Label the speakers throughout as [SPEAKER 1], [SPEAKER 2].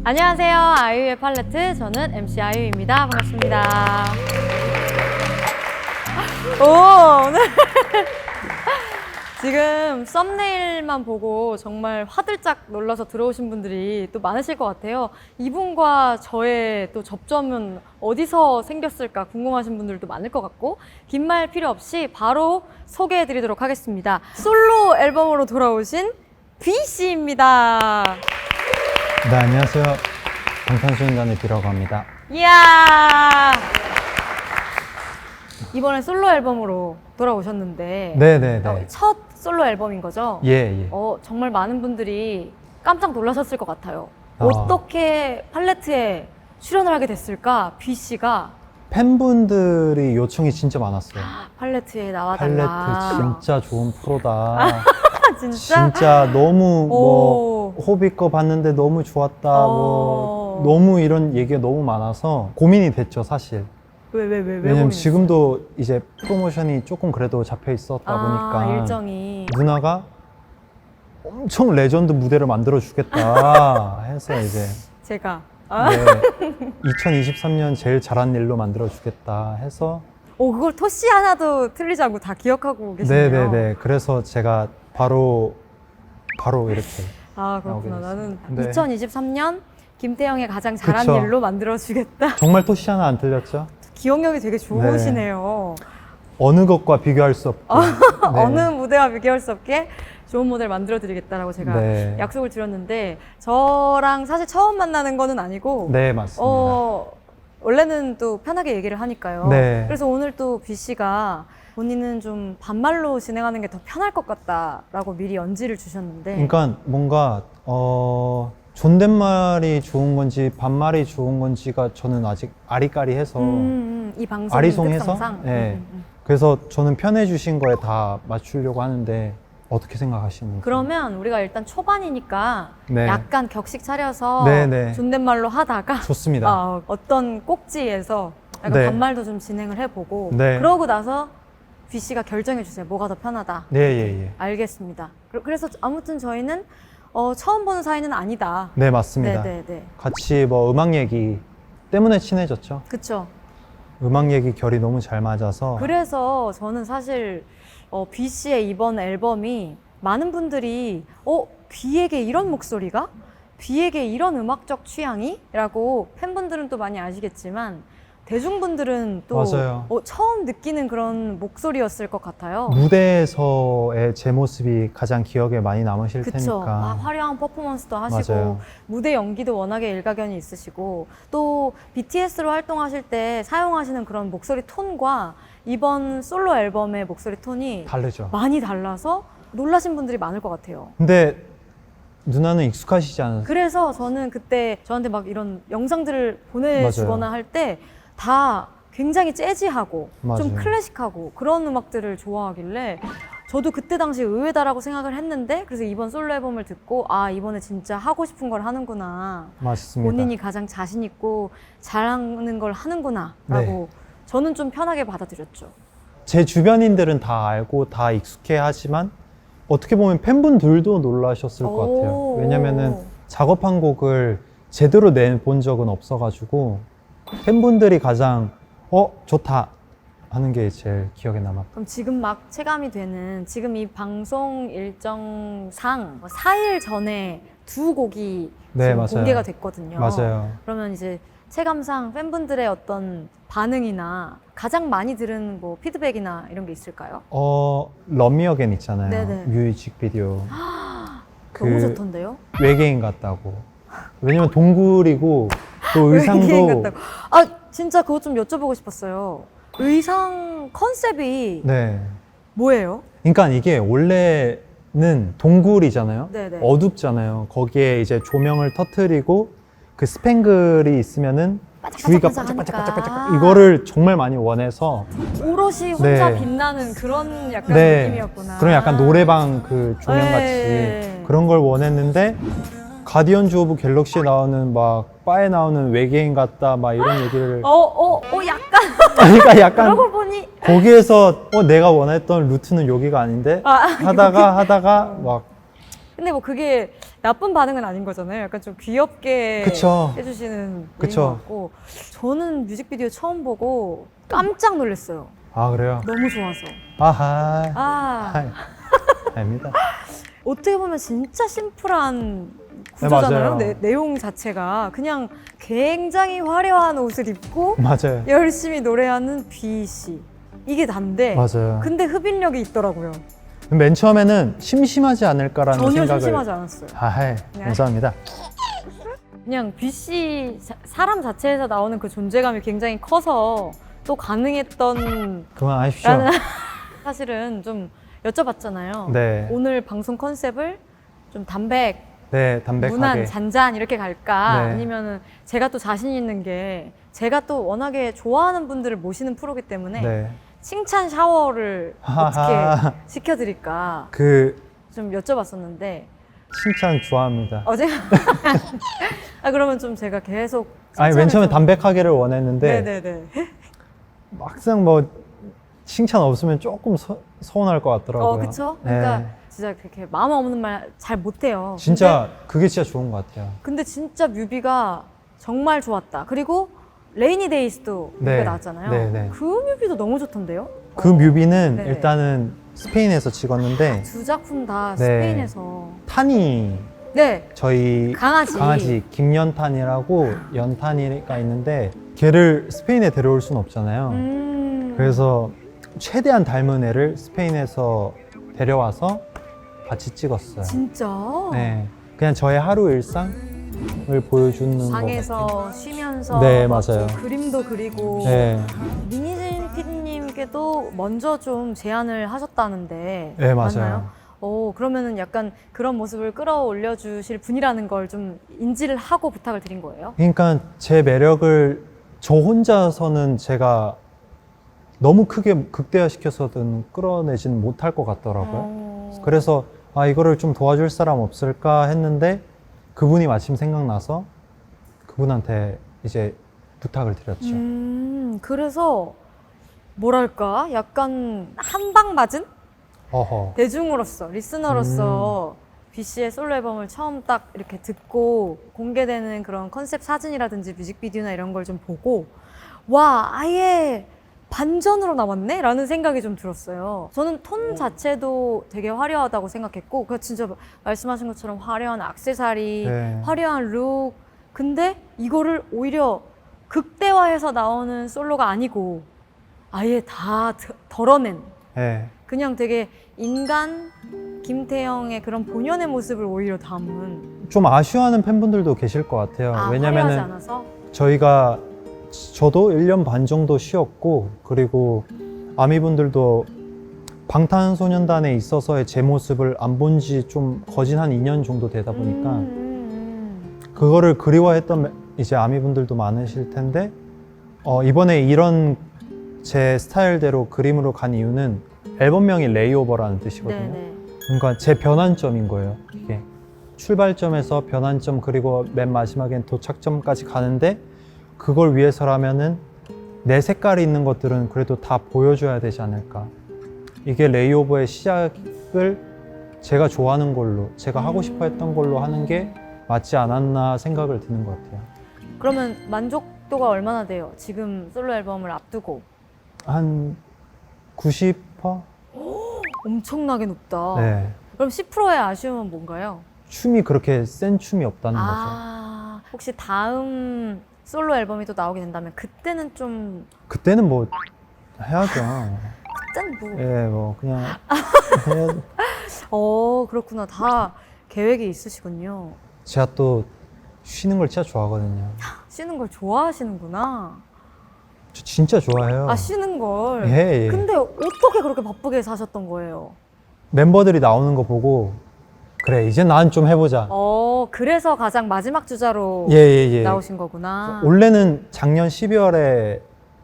[SPEAKER 1] 안녕하세요. 아이유의 팔레트. 저는 MC 아이유입니다. 반갑습니다. 오늘 지금 썸네일만 보고 정말 화들짝 놀라서 들어오신 분들이 또 많으실 것 같아요. 이분과 저의 또 접점은 어디서 생겼을까 궁금하신 분들도 많을 것 같고, 긴 말 필요 없이 바로 소개해 드리도록 하겠습니다. 솔로 앨범으로 돌아오신 B씨입니다.
[SPEAKER 2] 네, 안녕하세요. 방탄소년단의 B라고 합니다.
[SPEAKER 1] 이야! 이번에 솔로 앨범으로 돌아오셨는데
[SPEAKER 2] 네네네.
[SPEAKER 1] 첫 솔로 앨범인 거죠?
[SPEAKER 2] 예.
[SPEAKER 1] 정말 많은 분들이 깜짝 놀라셨을 것 같아요.
[SPEAKER 2] 아.
[SPEAKER 1] 어떻게 팔레트에 출연을 하게 됐을까? B씨가
[SPEAKER 2] 팬분들이 요청이 진짜 많았어요.
[SPEAKER 1] 팔레트에 나와달라.
[SPEAKER 2] 팔레트 진짜 좋은 프로다.
[SPEAKER 1] 아, 진짜?
[SPEAKER 2] 진짜 너무
[SPEAKER 1] 오.
[SPEAKER 2] 호비 거 봤는데 너무 좋았다. 너무 이런 얘기가 너무 많아서 고민이 됐죠, 사실.
[SPEAKER 1] 왜
[SPEAKER 2] 왜냐면
[SPEAKER 1] 고민했어요?
[SPEAKER 2] 지금도 이제 프로모션이 조금 그래도 잡혀 있었다 보니까
[SPEAKER 1] 일정이
[SPEAKER 2] 누나가 엄청 레전드 무대를 만들어 주겠다 해서 이제
[SPEAKER 1] 제가
[SPEAKER 2] 네, 2023년 제일 잘한 일로 만들어 주겠다 해서
[SPEAKER 1] 그걸 토시 하나도 틀리지 않고 다 기억하고 계시네요.
[SPEAKER 2] 네네네. 그래서 제가 바로 이렇게
[SPEAKER 1] 그렇구나.
[SPEAKER 2] 나오게
[SPEAKER 1] 나는
[SPEAKER 2] 됐습니다. 네.
[SPEAKER 1] 2023년 김태형의 가장 잘한
[SPEAKER 2] 그쵸.
[SPEAKER 1] 일로 만들어주겠다.
[SPEAKER 2] 정말 토시 하나 안 틀렸죠?
[SPEAKER 1] 기억력이 되게 좋으시네요.
[SPEAKER 2] 어느 것과 비교할 수 없게 네.
[SPEAKER 1] 어느 무대와 비교할 수 없게 좋은 모델 만들어드리겠다라고 제가
[SPEAKER 2] 네.
[SPEAKER 1] 약속을 드렸는데, 저랑 사실 처음 만나는 거는 아니고
[SPEAKER 2] 네, 맞습니다.
[SPEAKER 1] 원래는 또 편하게 얘기를 하니까요.
[SPEAKER 2] 네.
[SPEAKER 1] 그래서 오늘 또 B씨가 본인은 좀 반말로 진행하는 게 더 편할 것 같다라고 미리 연지를 주셨는데,
[SPEAKER 2] 그러니까 뭔가 존댓말이 좋은 건지 반말이 좋은 건지가 저는 아직 아리까리해서
[SPEAKER 1] 이 방송
[SPEAKER 2] 아리송해서
[SPEAKER 1] 특성상
[SPEAKER 2] 네. 그래서 저는 편해주신 거에 다 맞추려고 하는데 어떻게 생각하시는지.
[SPEAKER 1] 그러면 우리가 일단 초반이니까
[SPEAKER 2] 네.
[SPEAKER 1] 약간 격식 차려서
[SPEAKER 2] 네네.
[SPEAKER 1] 존댓말로 하다가
[SPEAKER 2] 좋습니다.
[SPEAKER 1] 어떤 꼭지에서 약간
[SPEAKER 2] 네.
[SPEAKER 1] 반말도 좀 진행을 해보고
[SPEAKER 2] 네.
[SPEAKER 1] 그러고 나서 B씨가 결정해 주세요. 뭐가 더 편하다.
[SPEAKER 2] 예.
[SPEAKER 1] 알겠습니다. 그래서 아무튼 저희는 처음 보는 사이는 아니다.
[SPEAKER 2] 네, 맞습니다.
[SPEAKER 1] 네네네.
[SPEAKER 2] 같이 뭐 음악 얘기 때문에 친해졌죠.
[SPEAKER 1] 그쵸.
[SPEAKER 2] 음악 얘기 결이 너무 잘 맞아서.
[SPEAKER 1] 그래서 저는 사실 B씨의 이번 앨범이 많은 분들이 B에게 이런 목소리가? B에게 이런 음악적 취향이? 라고 팬분들은 또 많이 아시겠지만 대중분들은 또
[SPEAKER 2] 맞아요.
[SPEAKER 1] 처음 느끼는 그런 목소리였을 것 같아요.
[SPEAKER 2] 무대에서의 제 모습이 가장 기억에 많이 남으실
[SPEAKER 1] 그쵸.
[SPEAKER 2] 테니까.
[SPEAKER 1] 화려한 퍼포먼스도 하시고
[SPEAKER 2] 맞아요.
[SPEAKER 1] 무대 연기도 워낙에 일가견이 있으시고, 또 BTS로 활동하실 때 사용하시는 그런 목소리 톤과 이번 솔로 앨범의 목소리 톤이
[SPEAKER 2] 다르죠.
[SPEAKER 1] 많이 달라서 놀라신 분들이 많을 것 같아요.
[SPEAKER 2] 근데 누나는 익숙하시지 않으세요?
[SPEAKER 1] 그래서 저는 그때 저한테 막 이런 영상들을 보내주거나 할 때 다 굉장히 재즈하고 좀
[SPEAKER 2] 맞아요.
[SPEAKER 1] 클래식하고 그런 음악들을 좋아하길래 저도 그때 당시 의외다라고 생각을 했는데, 그래서 이번 솔로 앨범을 듣고 이번에 진짜 하고 싶은 걸 하는구나,
[SPEAKER 2] 맞습니다.
[SPEAKER 1] 본인이 가장 자신 있고 잘하는 걸 하는구나 라고 저는 좀 편하게 받아들였죠.
[SPEAKER 2] 제 주변인들은 다 알고 다 익숙해 하지만 어떻게 보면 팬분들도 놀라셨을 것 같아요. 왜냐면은 작업한 곡을 제대로 내본 적은 없어가지고 팬분들이 가장 좋다 하는 게 제일 기억에 남았다.
[SPEAKER 1] 그럼 지금 막 체감이 되는, 지금 이 방송 일정상 4일 전에 두 곡이
[SPEAKER 2] 네,
[SPEAKER 1] 지금
[SPEAKER 2] 맞아요.
[SPEAKER 1] 공개가 됐거든요.
[SPEAKER 2] 맞아요.
[SPEAKER 1] 그러면 이제 체감상 팬분들의 어떤 반응이나 가장 많이 들은 뭐 피드백이나 이런 게 있을까요?
[SPEAKER 2] Love Me Again 있잖아요.
[SPEAKER 1] 네네.
[SPEAKER 2] 뮤직비디오.
[SPEAKER 1] 너무 좋던데요?
[SPEAKER 2] 외계인 같다고. 왜냐면 동굴이고 또
[SPEAKER 1] 외계인
[SPEAKER 2] 의상도
[SPEAKER 1] 같다고. 진짜 그거 좀 여쭤보고 싶었어요. 의상 컨셉이
[SPEAKER 2] 네.
[SPEAKER 1] 뭐예요?
[SPEAKER 2] 그러니까 이게 원래는 동굴이잖아요.
[SPEAKER 1] 네네.
[SPEAKER 2] 어둡잖아요. 거기에 이제 조명을 터트리고 그 스팽글이 있으면은 주위가 반짝반짝반짝반짝 이거를 정말 많이 원해서
[SPEAKER 1] 오롯이 혼자
[SPEAKER 2] 네.
[SPEAKER 1] 빛나는 그런 약간
[SPEAKER 2] 네.
[SPEAKER 1] 느낌이었구나.
[SPEAKER 2] 그런 약간 노래방 그 조명같이
[SPEAKER 1] 네.
[SPEAKER 2] 그런 걸 원했는데 가디언즈 오브 갤럭시에 나오는 막 바에 나오는 외계인 같다 막 이런 얘기를
[SPEAKER 1] 약간
[SPEAKER 2] 그러니까 약간
[SPEAKER 1] 그러고 보니
[SPEAKER 2] 거기에서 내가 원했던 루트는 여기가 아닌데 하다가 막
[SPEAKER 1] 근데 뭐 그게 나쁜 반응은 아닌 거잖아요. 약간 좀 귀엽게
[SPEAKER 2] 그쵸.
[SPEAKER 1] 해주시는 분인
[SPEAKER 2] 그쵸.
[SPEAKER 1] 것 같고 저는 뮤직비디오 처음 보고 깜짝 놀랐어요.
[SPEAKER 2] 아, 그래요?
[SPEAKER 1] 너무 좋아서.
[SPEAKER 2] 아하.
[SPEAKER 1] 아
[SPEAKER 2] 아닙니다.
[SPEAKER 1] 어떻게 보면 진짜 심플한
[SPEAKER 2] 네,
[SPEAKER 1] 구조잖아요.
[SPEAKER 2] 맞아요.
[SPEAKER 1] 내용 자체가 그냥 굉장히 화려한 옷을 입고
[SPEAKER 2] 맞아요.
[SPEAKER 1] 열심히 노래하는 B 씨 이게 단데
[SPEAKER 2] 맞아요.
[SPEAKER 1] 근데 흡인력이 있더라고요.
[SPEAKER 2] 맨 처음에는 심심하지 않을까라는
[SPEAKER 1] 전혀
[SPEAKER 2] 생각을.
[SPEAKER 1] 심심하지 않았어요.
[SPEAKER 2] 아하.
[SPEAKER 1] 네.
[SPEAKER 2] 감사합니다.
[SPEAKER 1] 그냥 B 씨 사람 자체에서 나오는 그 존재감이 굉장히 커서 또 가능했던
[SPEAKER 2] 그만하십시오.
[SPEAKER 1] 라는 사실은 좀 여쭤봤잖아요.
[SPEAKER 2] 네.
[SPEAKER 1] 오늘 방송 컨셉을 좀 담백,
[SPEAKER 2] 네, 담백하게.
[SPEAKER 1] 무난, 잔잔 이렇게 갈까?
[SPEAKER 2] 네.
[SPEAKER 1] 아니면은 제가 또 자신 있는 게 제가 또 워낙에 좋아하는 분들을 모시는 프로기 때문에
[SPEAKER 2] 네.
[SPEAKER 1] 칭찬 샤워를 어떻게
[SPEAKER 2] 하하.
[SPEAKER 1] 시켜드릴까
[SPEAKER 2] 그
[SPEAKER 1] 좀 여쭤봤었는데
[SPEAKER 2] 칭찬 좋아합니다.
[SPEAKER 1] 어제 아 그러면 좀 제가 계속
[SPEAKER 2] 아니, 맨 처음에
[SPEAKER 1] 칭찬을 좀-
[SPEAKER 2] 담백하게를 원했는데
[SPEAKER 1] 네네네
[SPEAKER 2] 막상 뭐 칭찬 없으면 조금 서운할 것 같더라고요.
[SPEAKER 1] 그쵸?
[SPEAKER 2] 네.
[SPEAKER 1] 그러니까 진짜 그렇게 마음 없는 말 잘 못해요.
[SPEAKER 2] 진짜 그게 진짜 좋은 것 같아요.
[SPEAKER 1] 근데 진짜 뮤비가 정말 좋았다. 그리고 레이니 데이스도 뮤비가
[SPEAKER 2] 네.
[SPEAKER 1] 나왔잖아요.
[SPEAKER 2] 네, 네.
[SPEAKER 1] 그 뮤비도 너무 좋던데요?
[SPEAKER 2] 그 뮤비는
[SPEAKER 1] 네.
[SPEAKER 2] 일단은 스페인에서 찍었는데
[SPEAKER 1] 두 작품 다
[SPEAKER 2] 네.
[SPEAKER 1] 스페인에서.
[SPEAKER 2] 탄이
[SPEAKER 1] 네.
[SPEAKER 2] 저희
[SPEAKER 1] 강아지.
[SPEAKER 2] 김연탄이라고 연탄이가 있는데 걔를 스페인에 데려올 순 없잖아요. 그래서 최대한 닮은 애를 스페인에서 데려와서 같이 찍었어요.
[SPEAKER 1] 진짜?
[SPEAKER 2] 네, 그냥 저의 하루 일상을 보여주는 거.
[SPEAKER 1] 방에서 쉬면서
[SPEAKER 2] 네,
[SPEAKER 1] 막
[SPEAKER 2] 맞아요.
[SPEAKER 1] 좀 그림도 그리고
[SPEAKER 2] 네,
[SPEAKER 1] 민희진 PD님께도 먼저 좀 제안을 하셨다는데
[SPEAKER 2] 네,
[SPEAKER 1] 맞나요?
[SPEAKER 2] 맞아요.
[SPEAKER 1] 그러면은 약간 그런 모습을 끌어올려 주실 분이라는 걸 좀 인지를 하고 부탁을 드린 거예요?
[SPEAKER 2] 그러니까 제 매력을 저 혼자서는 제가 너무 크게 극대화시켜서든 끌어내지는 못할 것 같더라고요. 그래서 이거를 좀 도와줄 사람 없을까 했는데 그분이 마침 생각나서 그분한테 이제 부탁을 드렸죠.
[SPEAKER 1] 그래서 뭐랄까 약간 한 방 맞은
[SPEAKER 2] 어허.
[SPEAKER 1] 대중으로서 리스너로서 B 씨의 솔로 앨범을 처음 딱 이렇게 듣고 공개되는 그런 컨셉 사진이라든지 뮤직비디오나 이런 걸 좀 보고 와 아예 반전으로 나왔네? 라는 생각이 좀 들었어요. 저는 톤 자체도 되게 화려하다고 생각했고 그 진짜 말씀하신 것처럼 화려한 액세서리,
[SPEAKER 2] 네.
[SPEAKER 1] 화려한 룩 근데 이거를 오히려 극대화해서 나오는 솔로가 아니고 아예 다 덜어낸
[SPEAKER 2] 네.
[SPEAKER 1] 그냥 되게 인간 김태형의 그런 본연의 모습을 오히려 담은
[SPEAKER 2] 좀 아쉬워하는 팬분들도 계실 것 같아요.
[SPEAKER 1] 화려하지
[SPEAKER 2] 왜냐면은
[SPEAKER 1] 않아서
[SPEAKER 2] 저도 1년 반 정도 쉬었고, 그리고 아미분들도 방탄소년단에 있어서의 제 모습을 안 본 지 좀 거진 한 2년 정도 되다 보니까 그거를 그리워했던 이제 아미분들도 많으실 텐데, 이번에 이런 제 스타일대로 그림으로 간 이유는 앨범명이 레이오버라는 뜻이거든요.
[SPEAKER 1] 네네.
[SPEAKER 2] 그러니까 제 변환점인 거예요. 이게 출발점에서 변환점 그리고 맨 마지막엔 도착점까지 가는데 그걸 위해서라면은 내 색깔이 있는 것들은 그래도 다 보여줘야 되지 않을까. 이게 레이오버의 시작을 제가 좋아하는 걸로, 제가 하고 싶어 했던 걸로 하는 게 맞지 않았나 생각을 드는 것 같아요.
[SPEAKER 1] 그러면 만족도가 얼마나 돼요? 지금 솔로 앨범을 앞두고
[SPEAKER 2] 한 90%?
[SPEAKER 1] 엄청나게 높다.
[SPEAKER 2] 네.
[SPEAKER 1] 그럼 10%의 아쉬움은 뭔가요?
[SPEAKER 2] 춤이 그렇게 센 춤이 없다는 거죠.
[SPEAKER 1] 혹시 다음 솔로 앨범이 또 나오게 된다면 그때는 좀
[SPEAKER 2] 그때는 뭐 해야죠.
[SPEAKER 1] 그때는 뭐
[SPEAKER 2] 예, 뭐 그냥
[SPEAKER 1] 그렇구나. 다 계획이 있으시군요.
[SPEAKER 2] 제가 또 쉬는 걸 진짜 좋아하거든요.
[SPEAKER 1] 쉬는 걸 좋아하시는구나.
[SPEAKER 2] 저 진짜 좋아해요.
[SPEAKER 1] 쉬는 걸.
[SPEAKER 2] 예, 예.
[SPEAKER 1] 근데 어떻게 그렇게 바쁘게 사셨던 거예요?
[SPEAKER 2] 멤버들이 나오는 거 보고 그래 이제 난 좀 해보자.
[SPEAKER 1] 그래서 가장 마지막 주자로
[SPEAKER 2] 예.
[SPEAKER 1] 나오신 거구나.
[SPEAKER 2] 원래는 작년 12월에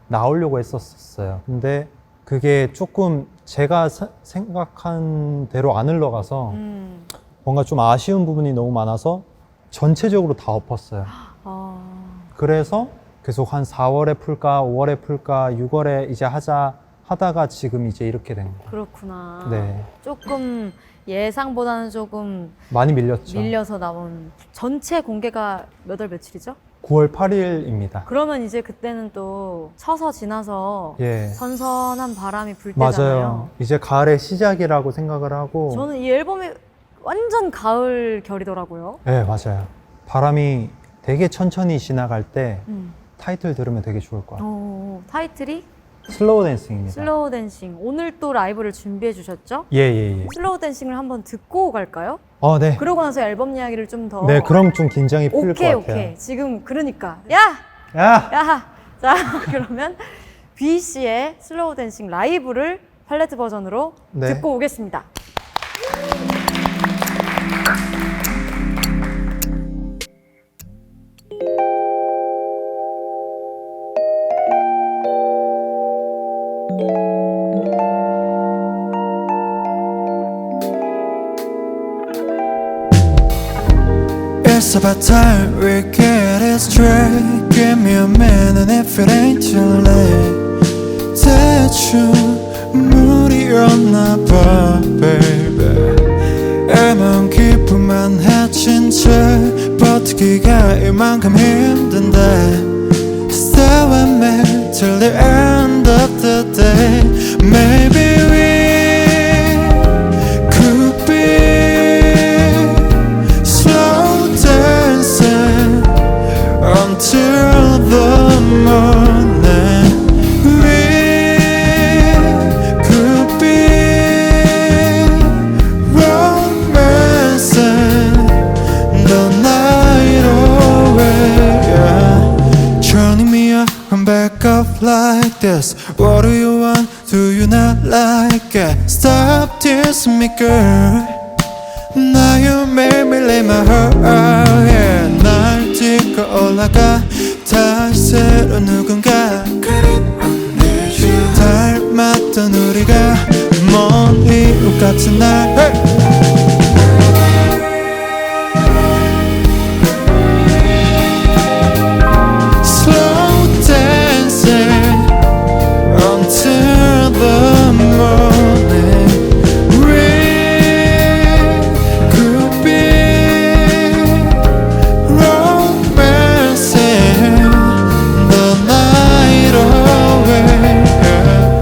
[SPEAKER 2] 나오려고 했었어요. 근데 그게 조금 제가 생각한 대로 안 흘러가서 뭔가 좀 아쉬운 부분이 너무 많아서 전체적으로 다 엎었어요. 그래서 계속 한 4월에 풀까, 5월에 풀까, 6월에 이제 하자 하다가 지금 이제 이렇게 된 거예요.
[SPEAKER 1] 그렇구나.
[SPEAKER 2] 네.
[SPEAKER 1] 조금 예상보다는 조금
[SPEAKER 2] 많이 밀렸죠.
[SPEAKER 1] 밀려서 나온 전체 공개가 몇 월 며칠이죠?
[SPEAKER 2] 9월 8일입니다.
[SPEAKER 1] 그러면 이제 그때는 또 처서 지나서
[SPEAKER 2] 예.
[SPEAKER 1] 선선한 바람이 불 때잖아요.
[SPEAKER 2] 맞아요. 이제 가을의 시작이라고 생각을 하고.
[SPEAKER 1] 저는 이 앨범이 완전 가을 결이더라고요.
[SPEAKER 2] 네, 맞아요. 바람이 되게 천천히 지나갈 때
[SPEAKER 1] 음.
[SPEAKER 2] 타이틀 들으면 되게 좋을 것 같아요.
[SPEAKER 1] 타이틀이
[SPEAKER 2] 슬로우 댄싱입니다.
[SPEAKER 1] 슬로우 댄싱. 오늘 또 라이브를 준비해 주셨죠?
[SPEAKER 2] 예, 예, 예.
[SPEAKER 1] 슬로우 댄싱을 한번 듣고 갈까요?
[SPEAKER 2] 네.
[SPEAKER 1] 그러고 나서 앨범 이야기를 좀 더.
[SPEAKER 2] 네, 그럼 좀 긴장이 풀릴 것 같아요.
[SPEAKER 1] 오케이. 지금 그러니까. 야!
[SPEAKER 2] 야!
[SPEAKER 1] 야! 자, 그러면 B 씨의 슬로우 댄싱 라이브를 팔레트 버전으로
[SPEAKER 2] 네.
[SPEAKER 1] 듣고 오겠습니다.
[SPEAKER 3] It's about time we get it straight. Give me a minute if it ain't too late. 대충 무리였나 봐, baby. 애만 기쁨만 해친 채 버티기가 이만큼 힘든데 Stay with me till the end of the day. Maybe we could be slow dancing until the morning. We could be romancing the night away, yeah. Turning me up and back up like this. What do you want? Do you not like it? Stop teasing me, girl. Now you made me lay my heart out, yeah. 날 딛고 올라가 다시 새로운 누군가 닮았던 우리가 먼 이웃 같은 날, hey! Slow dancing until the morning. We could be romancing the night away, yeah.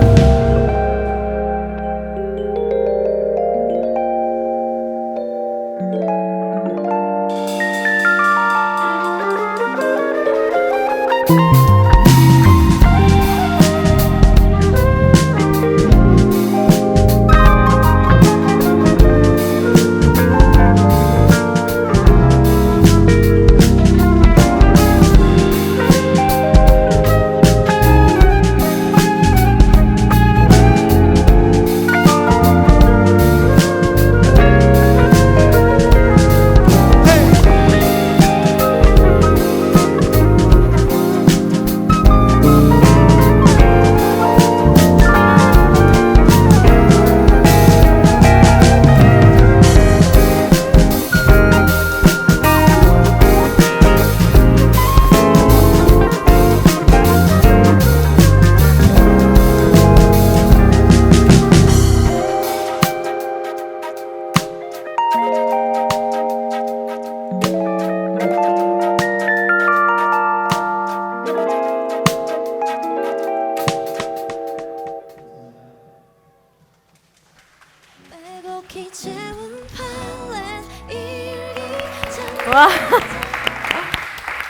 [SPEAKER 4] 빼곡히 채운 팔레 일기장
[SPEAKER 1] 와.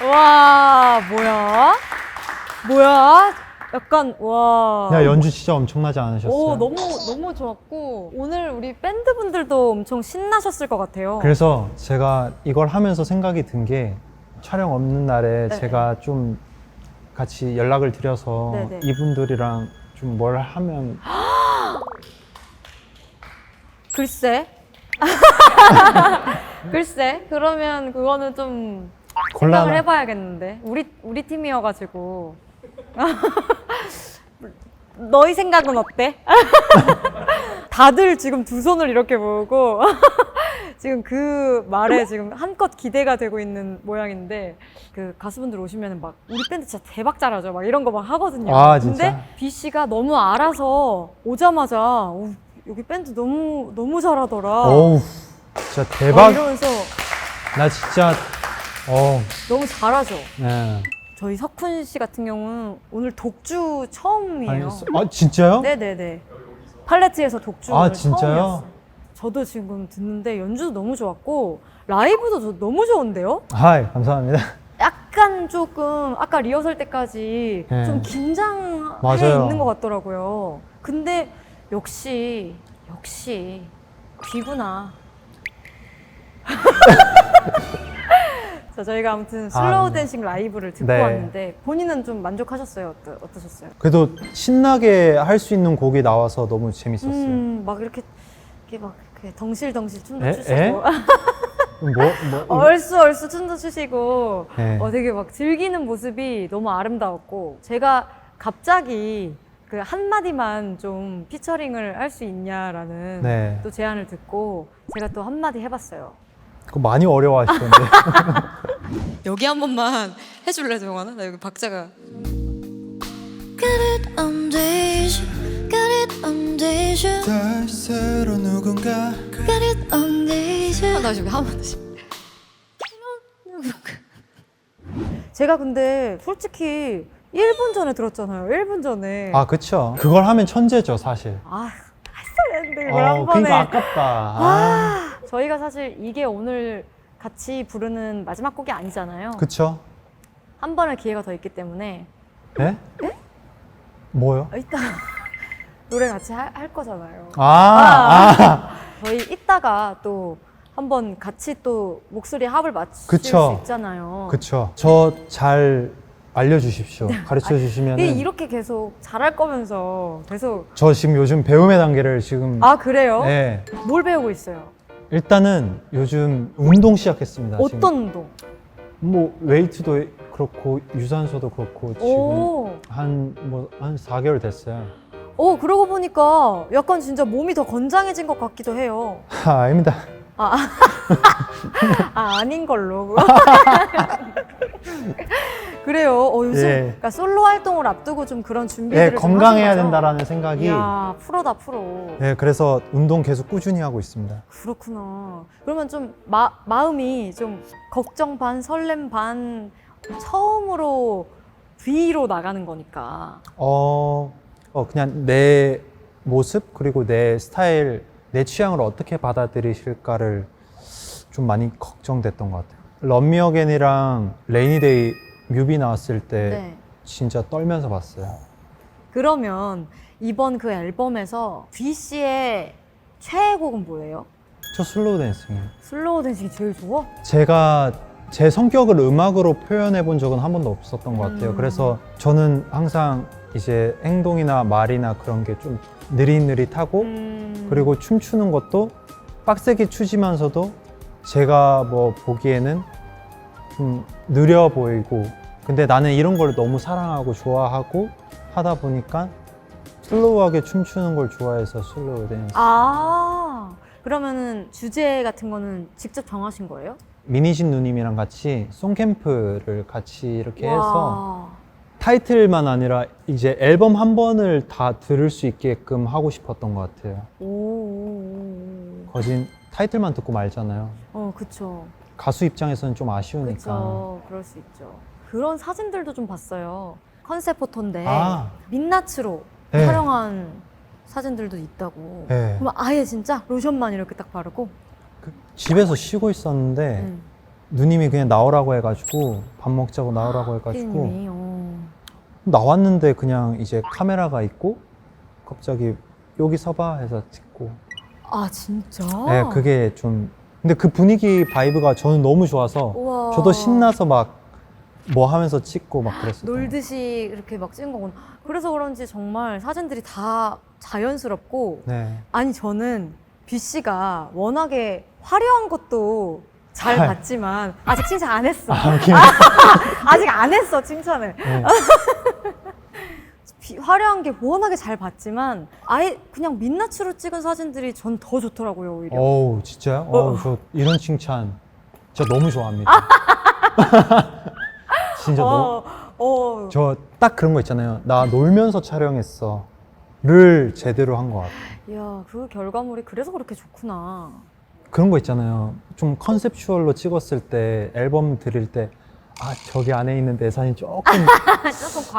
[SPEAKER 1] 와, 뭐야? 약간, 와.
[SPEAKER 2] 야, 연주 진짜 엄청나지 않으셨어요?
[SPEAKER 1] 오, 너무 좋았고, 오늘 우리 밴드분들도 엄청 신나셨을 것 같아요.
[SPEAKER 2] 그래서 제가 이걸 하면서 생각이 든 게 촬영 없는 날에
[SPEAKER 1] 네.
[SPEAKER 2] 제가 좀 같이 연락을 드려서
[SPEAKER 1] 네, 네.
[SPEAKER 2] 이분들이랑 좀 뭘 하면
[SPEAKER 1] 글쎄. 글쎄. 그러면 그거는 좀
[SPEAKER 2] 곤란한-
[SPEAKER 1] 생각을 해봐야겠는데. 우리 팀이어가지고. 너희 생각은 어때? 다들 지금 두 손을 이렇게 모으고 지금 그 말에 지금 한껏 기대가 되고 있는 모양인데 그 가수분들 오시면 막 우리 밴드 진짜 대박 잘하죠 막 이런 거 막 하거든요.
[SPEAKER 2] 아, 진짜?
[SPEAKER 1] 근데 B 씨가 너무 알아서 오자마자 여기 밴드 너무 잘하더라.
[SPEAKER 2] 어우, 진짜
[SPEAKER 1] 막
[SPEAKER 2] 대박.
[SPEAKER 1] 이러면서
[SPEAKER 2] 나 진짜,
[SPEAKER 1] 너무 잘하죠.
[SPEAKER 2] 네.
[SPEAKER 1] 저희 석훈 씨 같은 경우는 오늘 독주 처음이에요.
[SPEAKER 2] 아, 진짜요?
[SPEAKER 1] 네네네. 팔레트에서 독주
[SPEAKER 2] 아,
[SPEAKER 1] 오늘
[SPEAKER 2] 진짜요?
[SPEAKER 1] 처음이었어요. 저도 지금 듣는데 연주도 너무 좋았고 라이브도 너무 좋은데요?
[SPEAKER 2] 하이, 감사합니다.
[SPEAKER 1] 약간 조금 아까 리허설 때까지
[SPEAKER 2] 네.
[SPEAKER 1] 좀 긴장해
[SPEAKER 2] 맞아요.
[SPEAKER 1] 있는 것 같더라고요. 근데 역시 귀구나. 자, 저희가 아무튼 슬로우
[SPEAKER 2] 네.
[SPEAKER 1] 댄싱 라이브를 듣고
[SPEAKER 2] 네.
[SPEAKER 1] 왔는데 본인은 좀 만족하셨어요? 어떠셨어요?
[SPEAKER 2] 그래도 신나게 할 수 있는 곡이 나와서 너무 재밌었어요.
[SPEAKER 1] 막 이렇게 막 이렇게 덩실덩실 춤도
[SPEAKER 2] 에?
[SPEAKER 1] 추시고
[SPEAKER 2] 뭐,
[SPEAKER 1] 얼쑤얼쑤 춤도 추시고
[SPEAKER 2] 네.
[SPEAKER 1] 되게 막 즐기는 모습이 너무 아름다웠고 제가 갑자기 그 한마디만 좀 피처링을 할 수 있냐라는
[SPEAKER 2] 네.
[SPEAKER 1] 또 제안을 듣고 제가 또 한마디 해봤어요.
[SPEAKER 2] 그거 많이 어려워하시던데.
[SPEAKER 1] 여기 한 번만 해줄래 정원아? 나 여기 박자가
[SPEAKER 4] Got it on days, got it on days,
[SPEAKER 3] 다시 새로 누군가
[SPEAKER 4] got it on days.
[SPEAKER 1] 나 지금 한 번 다시 제가 근데 솔직히 1분 전에 들었잖아요. 1분 전에
[SPEAKER 2] 아, 그쵸. 그걸 하면 천재죠, 사실.
[SPEAKER 1] 했어야 했는데 이걸 한 번에
[SPEAKER 2] 그러니까 아깝다.
[SPEAKER 1] 저희가 사실 이게 오늘 같이 부르는 마지막 곡이 아니잖아요.
[SPEAKER 2] 그쵸.
[SPEAKER 1] 한 번의 기회가 더 있기 때문에
[SPEAKER 2] 네? 뭐요?
[SPEAKER 1] 이따 노래 같이 할 거잖아요. 저희 이따가 또 한번 같이 또 목소리 합을 맞출
[SPEAKER 2] 그쵸.
[SPEAKER 1] 수 있잖아요.
[SPEAKER 2] 그쵸. 저 잘 알려주십시오. 가르쳐 주시면.
[SPEAKER 1] 이렇게 계속 잘할 거면서 계속
[SPEAKER 2] 저 지금 요즘 배움의 단계를 지금.
[SPEAKER 1] 그래요?
[SPEAKER 2] 네.
[SPEAKER 1] 뭘 배우고 있어요?
[SPEAKER 2] 일단은 요즘 운동 시작했습니다.
[SPEAKER 1] 어떤
[SPEAKER 2] 지금.
[SPEAKER 1] 운동?
[SPEAKER 2] 뭐 웨이트도 그렇고 유산소도 그렇고 지금
[SPEAKER 1] 오.
[SPEAKER 2] 한 4개월 됐어요.
[SPEAKER 1] 그러고 보니까 약간 진짜 몸이 더 건장해진 것 같기도 해요.
[SPEAKER 2] 아닙니다.
[SPEAKER 1] 아닌 걸로. 그래요. 요즘
[SPEAKER 2] 예.
[SPEAKER 1] 그러니까 솔로 활동을 앞두고 좀 그런 준비들을
[SPEAKER 2] 네,
[SPEAKER 1] 좀
[SPEAKER 2] 건강해야
[SPEAKER 1] 하신 거죠?
[SPEAKER 2] 된다라는 생각이.
[SPEAKER 1] 이야, 프로다 프로.
[SPEAKER 2] 네, 그래서 운동 계속 꾸준히 하고 있습니다.
[SPEAKER 1] 그렇구나. 그러면 좀 마음이 좀 걱정 반, 설렘 반, 처음으로 V로 나가는 거니까.
[SPEAKER 2] 그냥 내 모습 그리고 내 스타일, 내 취향을 어떻게 받아들이실까를 좀 많이 걱정됐던 것 같아요. 럼미 어겐이랑 레이니데이 뮤비 나왔을 때
[SPEAKER 1] 네.
[SPEAKER 2] 진짜 떨면서 봤어요.
[SPEAKER 1] 그러면 이번 그 앨범에서 V 씨의 최애곡은 뭐예요?
[SPEAKER 2] 저 슬로우 댄싱이에요.
[SPEAKER 1] 슬로우 댄싱이 제일 좋아?
[SPEAKER 2] 제가 제 성격을 음악으로 표현해 본 적은 한 번도 없었던 것 같아요. 그래서 저는 항상 이제 행동이나 말이나 그런 게 좀 느릿느릿하고 그리고 춤추는 것도 빡세게 추지면서도 제가 뭐 보기에는 좀 느려 보이고 근데 나는 이런 걸 너무 사랑하고 좋아하고 하다 보니까 슬로우하게 춤추는 걸 좋아해서 슬로우 댄스.
[SPEAKER 1] 그러면은 주제 같은 거는 직접 정하신 거예요?
[SPEAKER 2] 미니진 누님이랑 같이 송캠프를 같이 이렇게 해서
[SPEAKER 1] 와.
[SPEAKER 2] 타이틀만 아니라 이제 앨범 한 번을 다 들을 수 있게끔 하고 싶었던 것 같아요. 거진 타이틀만 듣고 말잖아요.
[SPEAKER 1] 그쵸.
[SPEAKER 2] 가수 입장에서는 좀 아쉬우니까.
[SPEAKER 1] 그쵸. 그럴 수 있죠. 그런 사진들도 좀 봤어요. 컨셉 포토인데 민낯으로
[SPEAKER 2] 네.
[SPEAKER 1] 촬영한 사진들도 있다고.
[SPEAKER 2] 네.
[SPEAKER 1] 그럼 아예 진짜 로션만 이렇게 딱 바르고?
[SPEAKER 2] 집에서 쉬고 있었는데 누님이 그냥 나오라고 해가지고 밥 먹자고 나오라고 해가지고
[SPEAKER 1] 피디님이,
[SPEAKER 2] 나왔는데 그냥 이제 카메라가 있고 갑자기 여기 서봐 해서 찍고.
[SPEAKER 1] 진짜?
[SPEAKER 2] 네, 그게 좀 근데 그 분위기 바이브가 저는 너무 좋아서
[SPEAKER 1] 우와.
[SPEAKER 2] 저도 신나서 막 뭐 하면서 찍고 막 그랬어요.
[SPEAKER 1] 놀듯이 이렇게 막 찍은 거구나. 그래서 그런지 정말 사진들이 다 자연스럽고
[SPEAKER 2] 네.
[SPEAKER 1] 아니 저는 B 씨가 워낙에 화려한 것도 잘 봤지만 아직 칭찬 안 했어. 아직 안 했어 칭찬을.
[SPEAKER 2] 네.
[SPEAKER 1] B 화려한 게 워낙에 잘 봤지만 아예 그냥 민낯으로 찍은 사진들이 전 더 좋더라고요 오히려.
[SPEAKER 2] 어우, 진짜요? 저 이런 칭찬 진짜 너무 좋아합니다. 진짜 저 딱 그런 거 있잖아요. 나 놀면서 촬영했어. 를 제대로 한 것 같아요.
[SPEAKER 1] 이야, 그 결과물이 그래서 그렇게 좋구나.
[SPEAKER 2] 그런 거 있잖아요. 좀 컨셉추얼로 찍었을 때 앨범 드릴 때 아, 저기 안에 있는 내 사진 조금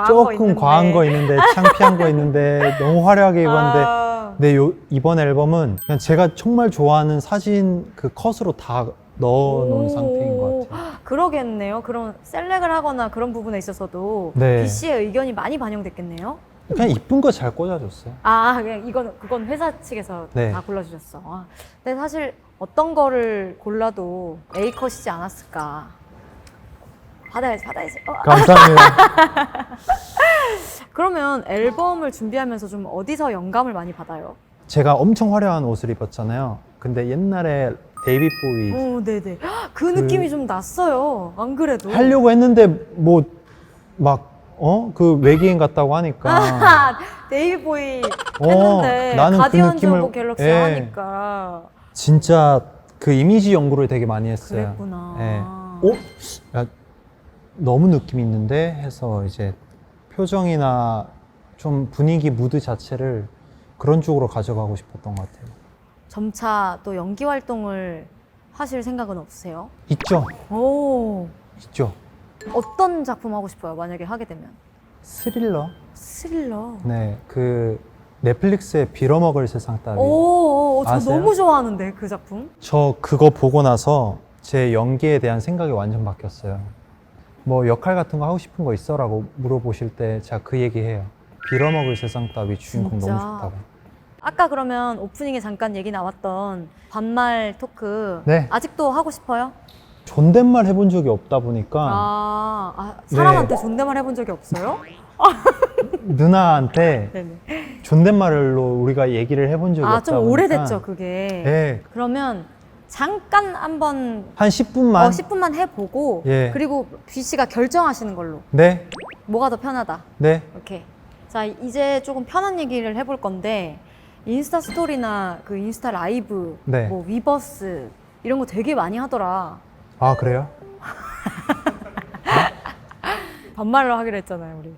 [SPEAKER 1] 조금 과한 거 있는데.
[SPEAKER 2] 창피한 거 있는데 너무 화려하게 입었는데
[SPEAKER 1] 아,
[SPEAKER 2] 근데 이번 앨범은 그냥 제가 정말 좋아하는 사진 그 컷으로 다 넣어놓은 상태인 것 같아요.
[SPEAKER 1] 그러겠네요. 그런 셀렉을 하거나 그런 부분에 있어서도
[SPEAKER 2] 네.
[SPEAKER 1] B 씨의 의견이 많이 반영됐겠네요.
[SPEAKER 2] 그냥 이쁜 거 잘 꽂아줬어요.
[SPEAKER 1] 아, 그냥 그건 회사 측에서
[SPEAKER 2] 네.
[SPEAKER 1] 다 골라주셨어. 아, 근데 사실 어떤 거를 골라도 A 컷이지 않았을까. 받아야지.
[SPEAKER 2] 감사합니다.
[SPEAKER 1] 그러면 앨범을 준비하면서 좀 어디서 영감을 많이 받아요?
[SPEAKER 2] 제가 엄청 화려한 옷을 입었잖아요. 근데 옛날에 데이빗 보이
[SPEAKER 1] 네네. 그 느낌이 좀 났어요. 안 그래도.
[SPEAKER 2] 하려고 했는데 뭐 막 그 외계인 같다고 하니까
[SPEAKER 1] 데이빗 보이 했는데
[SPEAKER 2] 나는 그
[SPEAKER 1] 가디언즈
[SPEAKER 2] 느낌을-
[SPEAKER 1] 오브 갤럭시
[SPEAKER 2] 예.
[SPEAKER 1] 하니까
[SPEAKER 2] 진짜 그 이미지 연구를 되게 많이 했어요.
[SPEAKER 1] 그랬구나.
[SPEAKER 2] 예. 야, 너무 느낌 있는데 해서 이제 표정이나 좀 분위기 무드 자체를 그런 쪽으로 가져가고 싶었던 것 같아요.
[SPEAKER 1] 점차 또 연기 활동을 하실 생각은 없으세요?
[SPEAKER 2] 있죠?
[SPEAKER 1] 오,
[SPEAKER 2] 있죠?
[SPEAKER 1] 어떤 작품 하고 싶어요? 만약에 하게 되면
[SPEAKER 2] 스릴러?
[SPEAKER 1] 스릴러.
[SPEAKER 2] 네, 그 넷플릭스의 빌어먹을 세상 따위.
[SPEAKER 1] 오, 저
[SPEAKER 2] 아세요?
[SPEAKER 1] 너무 좋아하는데 그 작품.
[SPEAKER 2] 저 그거 보고 나서 제 연기에 대한 생각이 완전 바뀌었어요. 뭐 역할 같은 거 하고 싶은 거 있어라고 물어보실 때 제가 그 얘기해요. 빌어먹을 세상 따위 주인공
[SPEAKER 1] 진짜?
[SPEAKER 2] 너무 좋다고.
[SPEAKER 1] 아까 그러면 오프닝에 잠깐 얘기 나왔던 반말 토크
[SPEAKER 2] 네.
[SPEAKER 1] 아직도 하고 싶어요?
[SPEAKER 2] 존댓말 해본 적이 없다 보니까
[SPEAKER 1] 사람한테 존댓말 해본 적이 없어요?
[SPEAKER 2] 누나한테
[SPEAKER 1] 네네.
[SPEAKER 2] 존댓말로 우리가 얘기를 해본 적이 없다
[SPEAKER 1] 좀
[SPEAKER 2] 보니까
[SPEAKER 1] 오래됐죠 그게.
[SPEAKER 2] 네,
[SPEAKER 1] 그러면 잠깐 한번
[SPEAKER 2] 한 10분만
[SPEAKER 1] 10분만 해보고
[SPEAKER 2] 예.
[SPEAKER 1] 그리고 B 씨가 결정하시는 걸로.
[SPEAKER 2] 네,
[SPEAKER 1] 뭐가 더 편하다.
[SPEAKER 2] 네.
[SPEAKER 1] 오케이. 자, 이제 조금 편한 얘기를 해볼 건데 인스타 스토리나 그 인스타 라이브,
[SPEAKER 2] 네.
[SPEAKER 1] 뭐 위버스 이런 거 되게 많이 하더라.
[SPEAKER 2] 아, 그래요?
[SPEAKER 1] 반말로 하기로 했잖아요, 우리.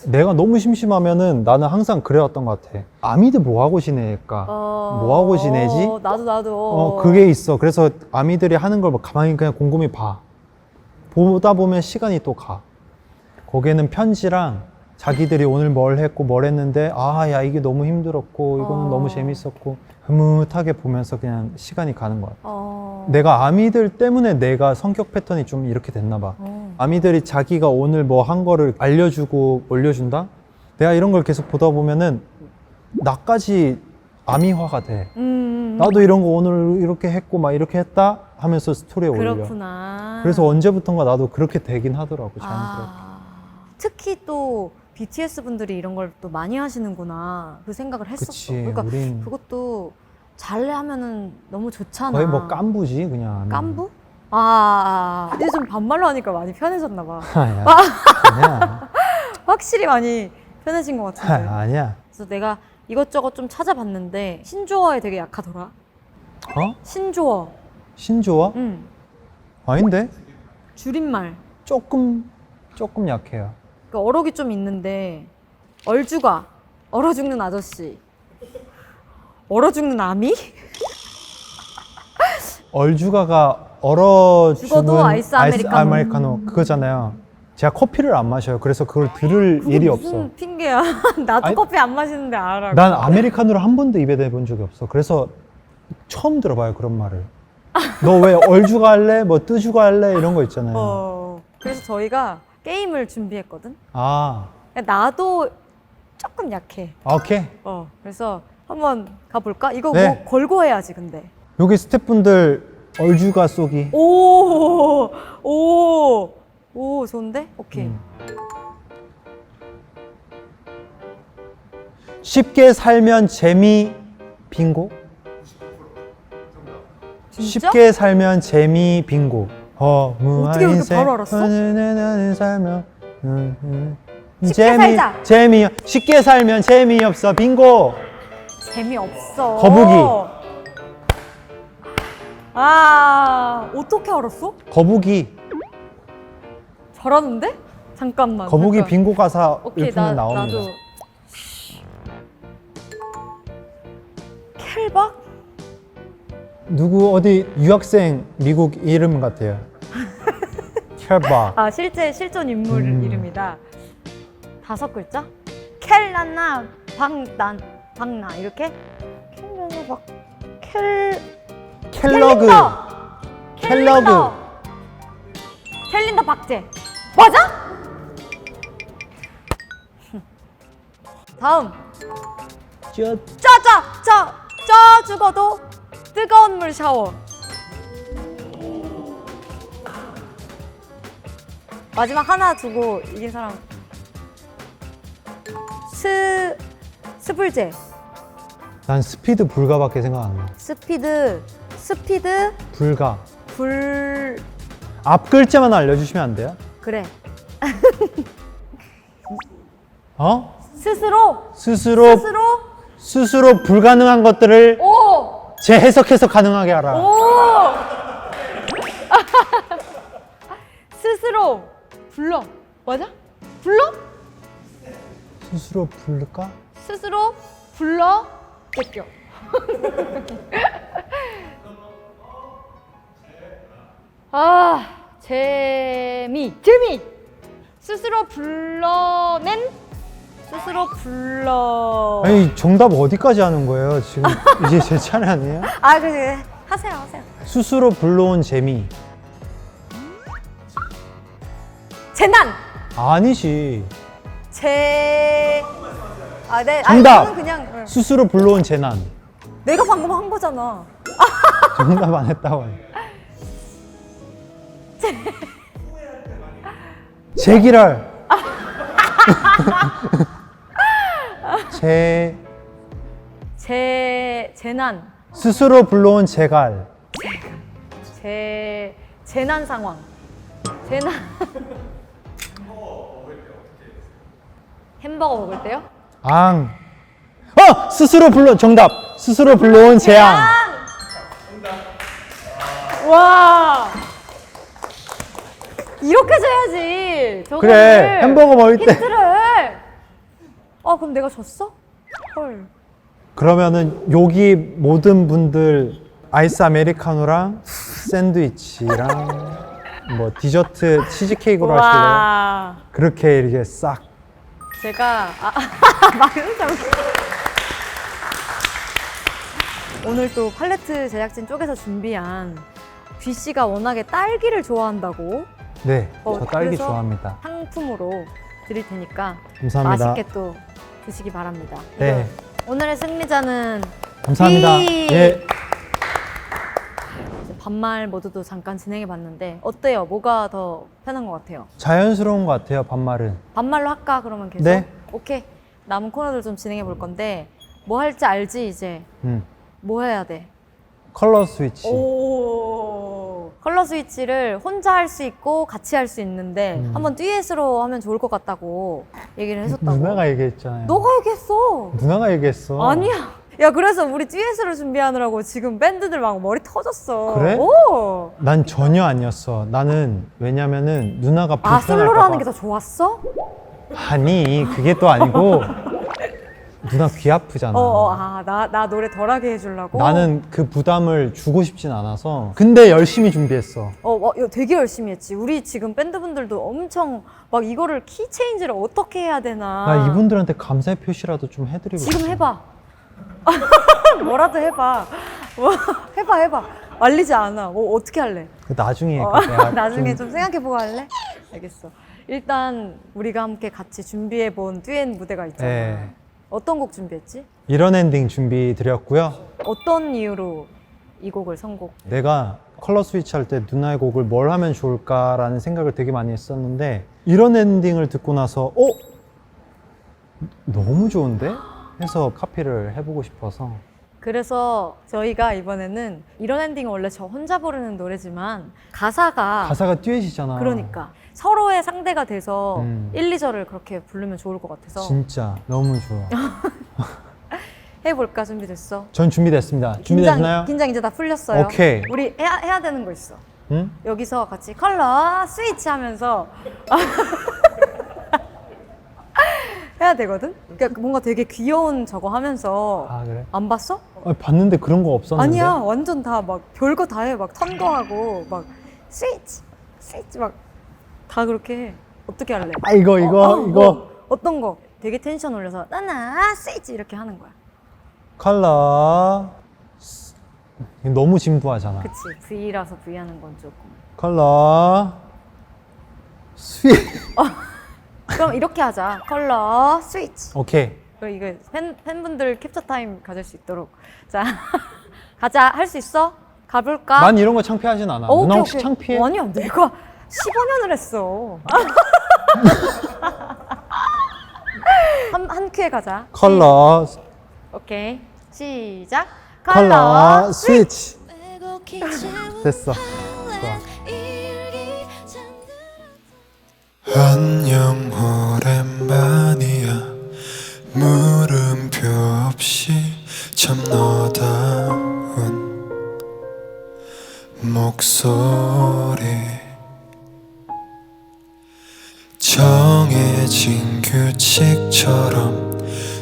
[SPEAKER 2] 내가 너무 심심하면은 나는 항상 그래왔던 것 같아. 아미드 뭐 하고 지낼까? 뭐 하고 지내지?
[SPEAKER 1] 나도.
[SPEAKER 2] 그게 있어. 그래서 아미들이 하는 걸 뭐 가만히 그냥 곰곰이 봐. 보다 보면 시간이 또 가. 거기에는 편지랑 자기들이 오늘 뭘 했고 뭘 했는데 야 이게 너무 힘들었고 이거는 너무 재밌었고 흐뭇하게 보면서 그냥 시간이 가는 것 같아. 내가 아미들 때문에 내가 성격 패턴이 좀 이렇게 됐나 봐. 아미들이 자기가 오늘 뭐 한 거를 알려주고 올려준다? 내가 이런 걸 계속 보다 보면은 나까지 아미화가 돼. 나도 이런 거 오늘 이렇게 했고 막 이렇게 했다 하면서 스토리에 올려.
[SPEAKER 1] 그렇구나.
[SPEAKER 2] 그래서 언제부턴가 나도 그렇게 되긴 하더라고, 자연스럽게.
[SPEAKER 1] 특히 또 BTS 분들이 이런 걸 또 많이 하시는구나 그 생각을 했었어.
[SPEAKER 2] 그치,
[SPEAKER 1] 그러니까
[SPEAKER 2] 우린
[SPEAKER 1] 그것도 잘하면은 너무 좋잖아.
[SPEAKER 2] 거의 뭐 깐부지 그냥.
[SPEAKER 1] 깐부? 이제 좀 반말로 하니까 많이 편해졌나 봐.
[SPEAKER 2] 아니야. 아니야.
[SPEAKER 1] 확실히 많이 편해진 것 같은데.
[SPEAKER 2] 아니야.
[SPEAKER 1] 그래서 내가 이것저것 좀 찾아봤는데 신조어에 되게 약하더라.
[SPEAKER 2] 어?
[SPEAKER 1] 신조어.
[SPEAKER 2] 신조어?
[SPEAKER 1] 응.
[SPEAKER 2] 아닌데?
[SPEAKER 1] 줄임말.
[SPEAKER 2] 조금 약해요.
[SPEAKER 1] 그 어록이 좀 있는데 얼죽아, 얼어 죽는 아저씨, 얼어 죽는 아미?
[SPEAKER 2] 얼주가가 얼어
[SPEAKER 1] 죽어도
[SPEAKER 2] 죽은
[SPEAKER 1] 아이스 아메리카노.
[SPEAKER 2] 아메리카노 그거잖아요. 제가 커피를 안 마셔요. 그래서 그걸 들을
[SPEAKER 1] 그게
[SPEAKER 2] 일이
[SPEAKER 1] 무슨
[SPEAKER 2] 없어.
[SPEAKER 1] 핑계야. 나도
[SPEAKER 2] 아니,
[SPEAKER 1] 커피 안 마시는데 알아.
[SPEAKER 2] 난 아메리카노를 한 번도 입에 대본 적이 없어. 그래서 처음 들어봐요, 그런 말을. 너 왜 얼주가 할래? 뭐 뜨주가 할래? 이런 거 있잖아요.
[SPEAKER 1] 그래서 저희가 게임을 준비했거든.
[SPEAKER 2] 아,
[SPEAKER 1] 나도 조금 약해.
[SPEAKER 2] 오케이.
[SPEAKER 1] 그래서 한번 가볼까? 이거
[SPEAKER 2] 네.
[SPEAKER 1] 뭐 걸고 해야지 근데.
[SPEAKER 2] 여기 스태프분들 얼주가 쏘기.
[SPEAKER 1] 오, 좋은데? 오케이.
[SPEAKER 2] 쉽게 살면 재미 빙고?
[SPEAKER 1] 진짜?
[SPEAKER 2] 쉽게 살면 재미 빙고. 허무한
[SPEAKER 1] 어떻게 그렇게
[SPEAKER 2] 인생.
[SPEAKER 1] 바로 알았어?
[SPEAKER 2] 나는 살면
[SPEAKER 1] 쉽게 살자.
[SPEAKER 2] 쉽게 살면 재미없어. 빙고.
[SPEAKER 1] 재미없어.
[SPEAKER 2] 거북이.
[SPEAKER 1] 아, 어떻게 알았어?
[SPEAKER 2] 거북이.
[SPEAKER 1] 잘하는데? 잠깐만.
[SPEAKER 2] 거북이
[SPEAKER 1] 잠깐.
[SPEAKER 2] 빙고 가사
[SPEAKER 1] 오케이,
[SPEAKER 2] 읊으면 나옵니다.
[SPEAKER 1] 나도. 켈박?
[SPEAKER 2] 누구 어디 유학생 미국 이름 같아요. 켈바.
[SPEAKER 1] 아, 실존 인물
[SPEAKER 2] 음.
[SPEAKER 1] 이름이다. 5글자? 켈라나 박나 이렇게? 켈라나
[SPEAKER 2] 켈러그. 켈러그.
[SPEAKER 1] 캘린더 박제. 맞아? 다음. 쪄 죽어도 뜨거운 물 샤워. 마지막 하나 두고 이긴 사람. 스불제.
[SPEAKER 2] 난 스피드 불가밖에 생각 안 나.
[SPEAKER 1] 스피드
[SPEAKER 2] 불가.
[SPEAKER 1] 불
[SPEAKER 2] 앞 글자만 알려주시면 안 돼요?
[SPEAKER 1] 그래.
[SPEAKER 2] 어?
[SPEAKER 1] 스스로
[SPEAKER 2] 스스로 불가능한 것들을
[SPEAKER 1] 오!
[SPEAKER 2] 재해석해서 가능하게 하라.
[SPEAKER 1] 오! 스스로 불러. 맞아? 불러?
[SPEAKER 2] 스스로 부를까?
[SPEAKER 1] 스스로 불러 뺏겨. 아, 재미. 스스로 불러낸 스스로 불러.
[SPEAKER 2] 아니 정답 어디까지 하는 거예요? 지금 이제 제 차례 아니에요?
[SPEAKER 1] 아, 그래. 하세요.
[SPEAKER 2] 스스로 불러온 재미.
[SPEAKER 1] 재난.
[SPEAKER 2] 아니지.
[SPEAKER 1] 아, 네.
[SPEAKER 2] 정답.
[SPEAKER 1] 아니, 저는 그냥
[SPEAKER 2] 스스로 불러온 재난.
[SPEAKER 1] 내가 방금 한 거잖아.
[SPEAKER 2] 정답 안 했다고. 재기랄.
[SPEAKER 1] 재난.
[SPEAKER 2] 스스로 불러온 재갈.
[SPEAKER 1] 재난 상황. 재난. 햄버거 먹을 때요?
[SPEAKER 2] 스스로 불러 정답. 스스로 불러온 재앙.
[SPEAKER 1] 와. 이렇게 줘야지. 저거를.
[SPEAKER 2] 그래. 햄버거 먹을 때.
[SPEAKER 1] 힌트를. 그럼 내가 졌어? 헐.
[SPEAKER 2] 그러면은 여기 모든 분들 아이스 아메리카노랑 샌드위치랑 뭐 디저트 치즈케이크로 하실래요?
[SPEAKER 1] 와.
[SPEAKER 2] 그렇게 이렇게 싹.
[SPEAKER 1] 제가 막상 오늘 또 팔레트 제작진 쪽에서 준비한 귀 씨가 워낙에 딸기를 좋아한다고
[SPEAKER 2] 네, 저 딸기
[SPEAKER 1] 그래서
[SPEAKER 2] 좋아합니다.
[SPEAKER 1] 상품으로 드릴 테니까
[SPEAKER 2] 감사합니다.
[SPEAKER 1] 맛있게 또 드시기 바랍니다.
[SPEAKER 2] 네.
[SPEAKER 1] 이거 오늘의 승리자는
[SPEAKER 2] 감사합니다.
[SPEAKER 1] 이-
[SPEAKER 2] 예.
[SPEAKER 1] 이제 반말 모드도 잠깐 진행해 봤는데 어때요? 뭐가 더 편한 것 같아요?
[SPEAKER 2] 자연스러운 것 같아요, 반말은.
[SPEAKER 1] 반말로 할까 그러면 계속?
[SPEAKER 2] 네.
[SPEAKER 1] 오케이. 남은 코너들 좀 진행해 볼 건데 뭐 할지 알지 이제? 뭐 해야 돼?
[SPEAKER 2] 컬러 스위치.
[SPEAKER 1] 오. 컬러 스위치를 혼자 할 수 있고 같이 할 수 있는데 한번 듀엣으로 하면 좋을 것 같다고 얘기를 해줬다고.
[SPEAKER 2] 누나가 얘기했잖아요.
[SPEAKER 1] 너가 얘기했어.
[SPEAKER 2] 누나가 얘기했어.
[SPEAKER 1] 아니야. 야, 그래서 우리 듀엣으로 준비하느라고 지금 밴드들 막 머리 터졌어.
[SPEAKER 2] 그래?
[SPEAKER 1] 오.
[SPEAKER 2] 난 전혀 아니었어. 나는 왜냐면은 누나가
[SPEAKER 1] 아, 솔로로
[SPEAKER 2] 불편할까
[SPEAKER 1] 하는 게
[SPEAKER 2] 봐.
[SPEAKER 1] 더 좋았어?
[SPEAKER 2] 아니, 그게 또 아니고 누나 귀 아프잖아.
[SPEAKER 1] 나 노래 덜하게 해주려고?
[SPEAKER 2] 나는 그 부담을 주고 싶진 않아서. 근데 열심히 준비했어.
[SPEAKER 1] 야, 되게 열심히 했지. 우리 지금 밴드분들도 엄청 막 이거를 키 체인지를 어떻게 해야 되나.
[SPEAKER 2] 나 이분들한테 감사의 표시라도 좀 해드리고 싶어.
[SPEAKER 1] 지금 해봐. 뭐라도 해봐. 해봐. 말리지 않아. 어떻게 할래?
[SPEAKER 2] 그 나중에 내가
[SPEAKER 1] 나중에 좀 생각해보고 할래? 알겠어. 일단 우리가 함께 같이 준비해본 듀엣 무대가 있잖아.
[SPEAKER 2] 네.
[SPEAKER 1] 어떤 곡 준비했지?
[SPEAKER 2] 이런 엔딩 준비 드렸고요.
[SPEAKER 1] 어떤 이유로 이 곡을 선곡?
[SPEAKER 2] 내가 컬러 스위치 할 때 누나의 곡을 뭘 하면 좋을까라는 생각을 되게 많이 했었는데 이런 엔딩을 듣고 나서 너무 좋은데? 해서 카피를 해보고 싶어서
[SPEAKER 1] 그래서 저희가 이번에는 이런 엔딩은 원래 저 혼자 부르는 노래지만 가사가
[SPEAKER 2] 듀엣이잖아.
[SPEAKER 1] 그러니까 서로의 상대가 돼서 1, 2절을 그렇게 부르면 좋을 것 같아서
[SPEAKER 2] 진짜 너무 좋아.
[SPEAKER 1] 해볼까? 준비됐어?
[SPEAKER 2] 전 준비됐습니다. 준비됐나요?
[SPEAKER 1] 긴장 이제 다 풀렸어요.
[SPEAKER 2] 오케이.
[SPEAKER 1] 우리 해야 되는 거 있어.
[SPEAKER 2] 응?
[SPEAKER 1] 여기서 같이 컬러 스위치 하면서 해야 되거든? 그러니까 뭔가 되게 귀여운 저거 하면서
[SPEAKER 2] 아 그래?
[SPEAKER 1] 안 봤어?
[SPEAKER 2] 봤는데 그런 거 없었는데.
[SPEAKER 1] 아니야, 완전 다 막 별거 다 해. 막 턴도 하고 막 스위치 막 다 그렇게 해. 어떻게 할래?
[SPEAKER 2] 아 이거
[SPEAKER 1] 어떤 거? 되게 텐션 올려서 나나 스위치 이렇게 하는 거야.
[SPEAKER 2] 컬러 너무 진부하잖아.
[SPEAKER 1] 그치? V라서 V 하는 건 조금.
[SPEAKER 2] 컬러 스윗.
[SPEAKER 1] 그럼 이렇게 하자. 컬러 스위치.
[SPEAKER 2] 오케이.
[SPEAKER 1] 그럼 이거 팬분들 캡처 타임 가질 수 있도록. 자, 가자. 할 수 있어? 가볼까?
[SPEAKER 2] 난 이런 거 창피하진 않아.
[SPEAKER 1] 오케이,
[SPEAKER 2] 누나 혹시
[SPEAKER 1] 오케이.
[SPEAKER 2] 창피해?
[SPEAKER 1] 아니야, 내가 15년을 했어. 한 큐에 가자.
[SPEAKER 2] 컬러
[SPEAKER 1] 오케이. 시작.
[SPEAKER 2] 컬러 스위치.
[SPEAKER 4] 빼곡히
[SPEAKER 2] 됐어.
[SPEAKER 4] 일기 잠들었던
[SPEAKER 3] 안녕 오랜만이야 물음표 없이 참 너다운 목소리 정해진 규칙처럼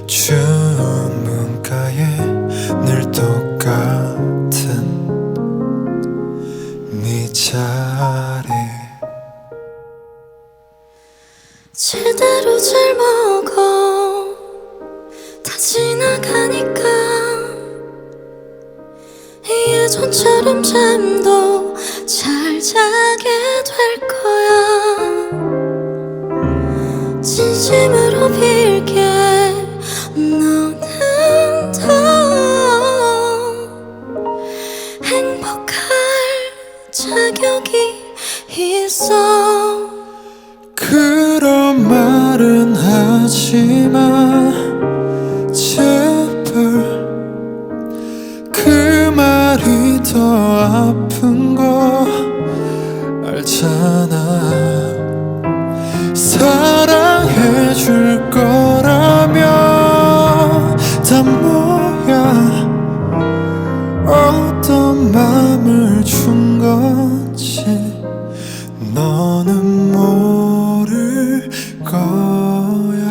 [SPEAKER 3] 주문가에 늘 똑같은 네 자리
[SPEAKER 4] 제대로 잘 먹어 다 지나가니까 예전처럼 잠도 잘 자게 될 거야 진심으로 빌게 너는 더 행복할 자격이 있어
[SPEAKER 3] 그런 말은 하지마 제발 그 말이 더 아픈 거 알잖아 사랑해줄 거라면 다 뭐야 어떤 맘을 준 건지 너는 모를 거야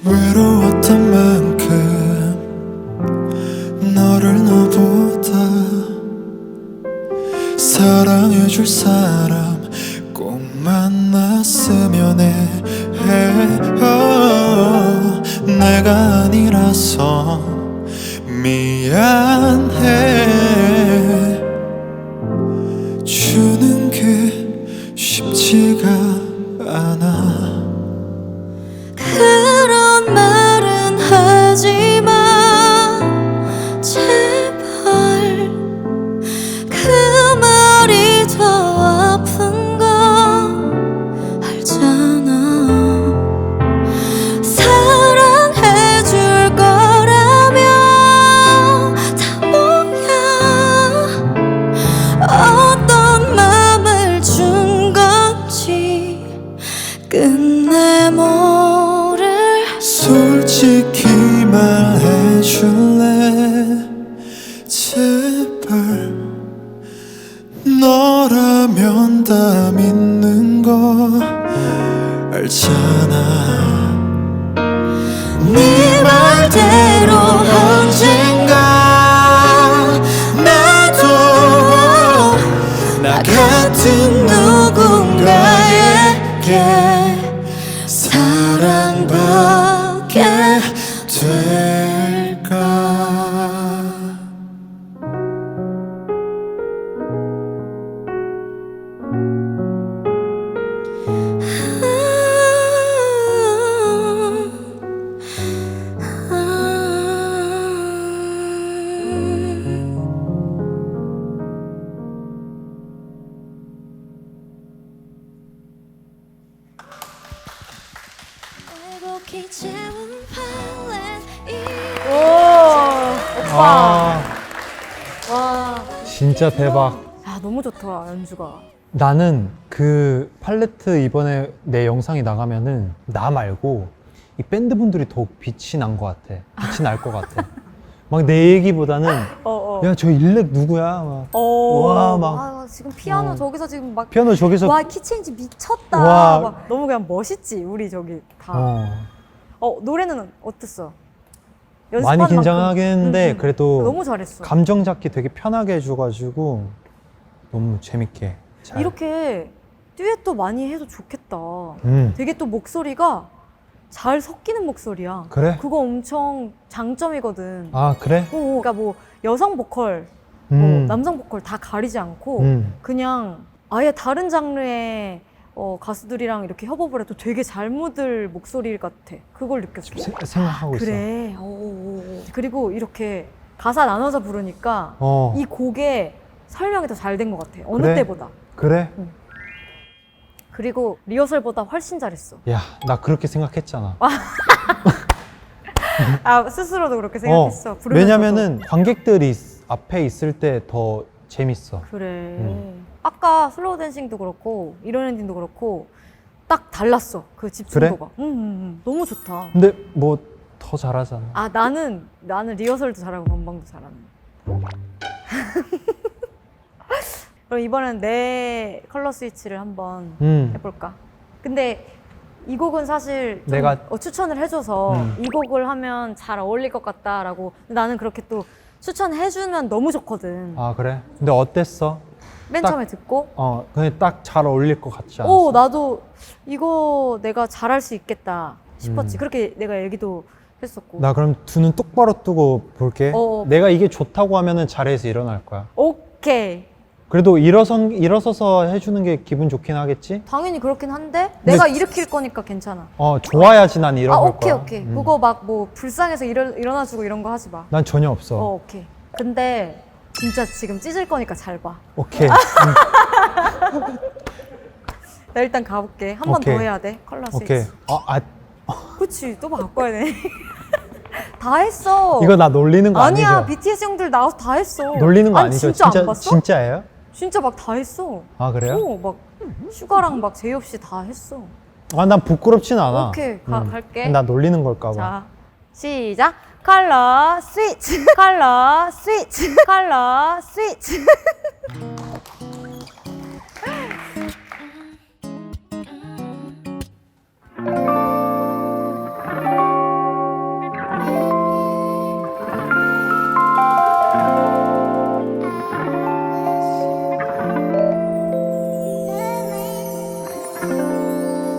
[SPEAKER 3] 외로웠던 만큼 너를 너보다 사랑해줄 사람 꼭 만났으면 해 내가 아니라서 미안해 주는 게 쉽지가 않아
[SPEAKER 4] 그런 말은 하지마 제발 그 말이 더 아픈 거 알잖아 사랑해줄 거라면 다 뭐야 어떤 맘을 준 건지 끝내 모를
[SPEAKER 3] 솔직히 말해줄래 제발 너라면 다 믿는 거 알잖아 네 말대로 언젠가 나도 나 같은 누군가에게 사랑받게 될까
[SPEAKER 4] 가득히 채운 팔레트
[SPEAKER 1] 오, 오빠.
[SPEAKER 2] 아,
[SPEAKER 1] 와.
[SPEAKER 2] 진짜 대박.
[SPEAKER 1] 야, 너무 좋더라, 연주가.
[SPEAKER 2] 나는 그 팔레트 이번에 내 영상이 나가면은 나 말고 이 밴드분들이 더욱 빛이 난 것 같아. 빛이 날 것 같아. 막 내 얘기보다는 야, 저 일렉 누구야? 막 와, 막
[SPEAKER 1] 아, 지금 피아노
[SPEAKER 2] 어.
[SPEAKER 1] 저기서 지금 막.
[SPEAKER 2] 피아노 저기서
[SPEAKER 1] 와, 키체인지 미쳤다.
[SPEAKER 2] 와.
[SPEAKER 1] 막 너무 그냥 멋있지, 우리 저기 다. 노래는 어땠어?
[SPEAKER 2] 많이
[SPEAKER 1] 연습한 만큼.
[SPEAKER 2] 긴장하긴 했는데 그래도
[SPEAKER 1] 너무 잘했어.
[SPEAKER 2] 감정 잡기 되게 편하게 해줘가지고 너무 재밌게 잘.
[SPEAKER 1] 이렇게 듀엣도 많이 해도 좋겠다.
[SPEAKER 2] 음.
[SPEAKER 1] 되게 또 목소리가 잘 섞이는 목소리야.
[SPEAKER 2] 그래?
[SPEAKER 1] 그거 엄청 장점이거든.
[SPEAKER 2] 아 그래?
[SPEAKER 1] 그러니까 뭐 여성 보컬, 뭐 남성 보컬 다 가리지 않고 그냥 아예 다른 장르의 가수들이랑 이렇게 협업을 해도 되게 잘 묻을 목소리 같아. 그걸 느꼈어.
[SPEAKER 2] 생각하고 있어.
[SPEAKER 1] 그래. 그리고 이렇게 가사 나눠서 부르니까 이 곡의 설명이 더 잘 된 것 같아. 어느
[SPEAKER 2] 그래?
[SPEAKER 1] 때보다.
[SPEAKER 2] 그래?
[SPEAKER 1] 그리고 리허설보다 훨씬 잘했어.
[SPEAKER 2] 야, 나 그렇게 생각했잖아.
[SPEAKER 1] 아, 스스로도 그렇게 생각했어. 부르면서도.
[SPEAKER 2] 왜냐면은 관객들이 앞에 있을 때 더 재밌어.
[SPEAKER 1] 그래. 아까 슬로우 댄싱도 그렇고 이런 엔딩도 그렇고 딱 달랐어. 그 집중도가. 너무 좋다.
[SPEAKER 2] 근데 뭐 더 잘하잖아.
[SPEAKER 1] 아, 나는 리허설도 잘하고 건방도 잘하는. 그럼 이번엔 내 컬러 스위치를 한번 해볼까? 근데 이 곡은 사실 좀
[SPEAKER 2] 내가
[SPEAKER 1] 추천을 해줘서 이 곡을 하면 잘 어울릴 것 같다라고. 근데 나는 그렇게 또 추천해주면 너무 좋거든.
[SPEAKER 2] 아 그래? 근데 어땠어?
[SPEAKER 1] 맨
[SPEAKER 2] 딱-
[SPEAKER 1] 처음에 듣고
[SPEAKER 2] 근데 딱 잘 어울릴 것 같지 않았어?
[SPEAKER 1] 오, 나도 이거 내가 잘할 수 있겠다 싶었지. 그렇게 내가 얘기도 했었고.
[SPEAKER 2] 나 그럼 두 눈 똑바로 뜨고 볼게. 내가 이게 좋다고 하면은 자리에서 일어날 거야.
[SPEAKER 1] 오케이.
[SPEAKER 2] 그래도 일어서서 해주는 게 기분 좋긴 하겠지?
[SPEAKER 1] 당연히 그렇긴 한데 내가 일으킬 거니까 괜찮아.
[SPEAKER 2] 좋아야지 난 일어날
[SPEAKER 1] 오케이,
[SPEAKER 2] 거야.
[SPEAKER 1] 오케이. 그거 막 뭐 불쌍해서 일어나주고 이런 거 하지 마.
[SPEAKER 2] 난 전혀 없어.
[SPEAKER 1] 오케이. 근데 진짜 지금 찢을 거니까 잘 봐.
[SPEAKER 2] 오케이.
[SPEAKER 1] 나 일단 가볼게. 한 번 더
[SPEAKER 2] 오케이.
[SPEAKER 1] 해야 돼. 컬러 스위치.
[SPEAKER 2] 오케이.
[SPEAKER 1] 그치, 또 바꿔야 돼. 다 했어.
[SPEAKER 2] 이거 나 놀리는 거
[SPEAKER 1] 아니야,
[SPEAKER 2] 아니죠?
[SPEAKER 1] BTS 형들 나와서 다 했어.
[SPEAKER 2] 놀리는 거
[SPEAKER 1] 아니,
[SPEAKER 2] 아니죠?
[SPEAKER 1] 진짜 안 봤어?
[SPEAKER 2] 진짜예요?
[SPEAKER 1] 진짜 막 다 했어.
[SPEAKER 2] 아 그래요?
[SPEAKER 1] 막 슈가랑 막 제이홉 씨 다 했어.
[SPEAKER 2] 난 부끄럽진 않아.
[SPEAKER 1] 오케이, 갈게.
[SPEAKER 2] 나 놀리는 걸까 봐.
[SPEAKER 1] 자, 시작. 컬러 스위치. 컬러 스위치. 컬러 스위치.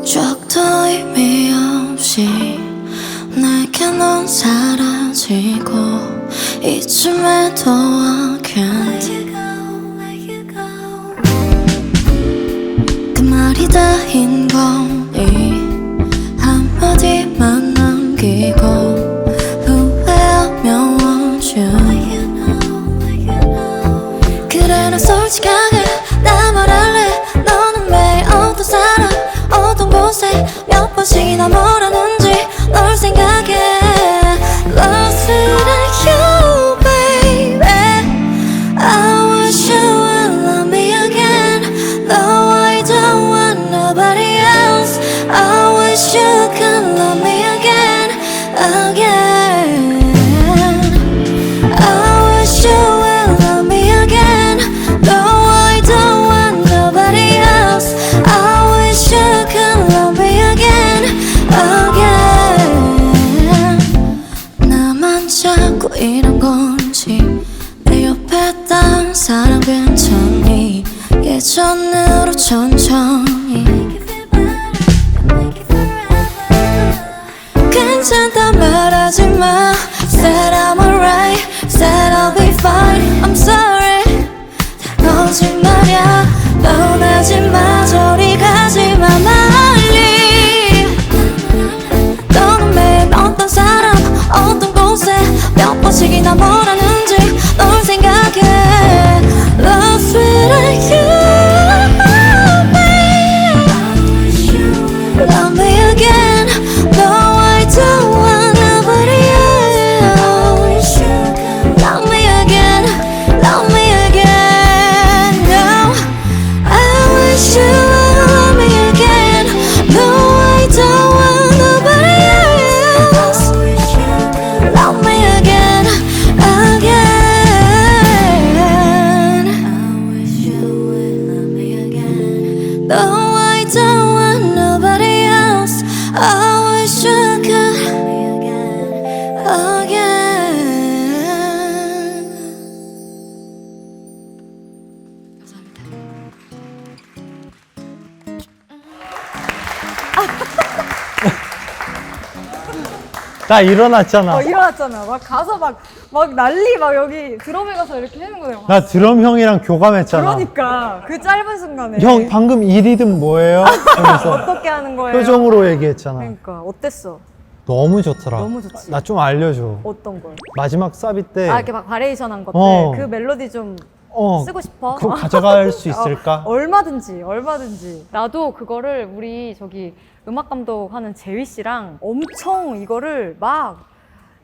[SPEAKER 4] 적도 의미 없이 내게 넌 사라지고 이쯤에도 again 그 말이 다인 거니 한마디만 남기고 후회하며 원준 그래 난 솔직하게 나 말할래 너는 매일 어떤 사람 어떤 곳에 몇 번씩이나 뭐라는지 널 생각해 Lost without you baby I wish you would love me again Though I don't want nobody else I wish you could love me again Again I wish you would love me again Though I don't want nobody else I wish you could love me again Again 나만 자꾸 이런 건지 내 옆에 딴 사람 괜찮니 예전으로 천천히 괜찮다 말하지 마 Said I'm alright Said I'll be fine I'm sorry 다 거짓말이야 떠나지 마 저리 가지 마 멀리 너는 매일 어떤 사람 어떤 곳에 몇 번씩이나 뭐라는지 널 생각해 Lost without you babe Love me again Though I No, I don't want nobody else. I wish you could love me again.
[SPEAKER 2] 나 일어났잖아.
[SPEAKER 1] 일어났잖아. 막 가서 막 난리 막 여기 드럼에 가서 이렇게 하는 거예요.
[SPEAKER 2] 나 드럼 형이랑 교감했잖아.
[SPEAKER 1] 그러니까 그 짧은 순간에
[SPEAKER 2] 형 방금 이 리듬 뭐예요? 하면서
[SPEAKER 1] 어떻게 하는 거예요?
[SPEAKER 2] 표정으로 얘기했잖아.
[SPEAKER 1] 그러니까 어땠어?
[SPEAKER 2] 너무 좋더라.
[SPEAKER 1] 너무 좋지.
[SPEAKER 2] 나 좀 알려줘.
[SPEAKER 1] 어떤 걸?
[SPEAKER 2] 마지막 사비 때
[SPEAKER 1] 이렇게 막 바레이션 한 것들
[SPEAKER 2] 어.
[SPEAKER 1] 그 멜로디 좀 쓰고 싶어?
[SPEAKER 2] 그거 가져갈 수 있을까?
[SPEAKER 1] 얼마든지. 나도 그거를 우리 저기 음악 감독하는 재휘 씨랑 엄청 이거를 막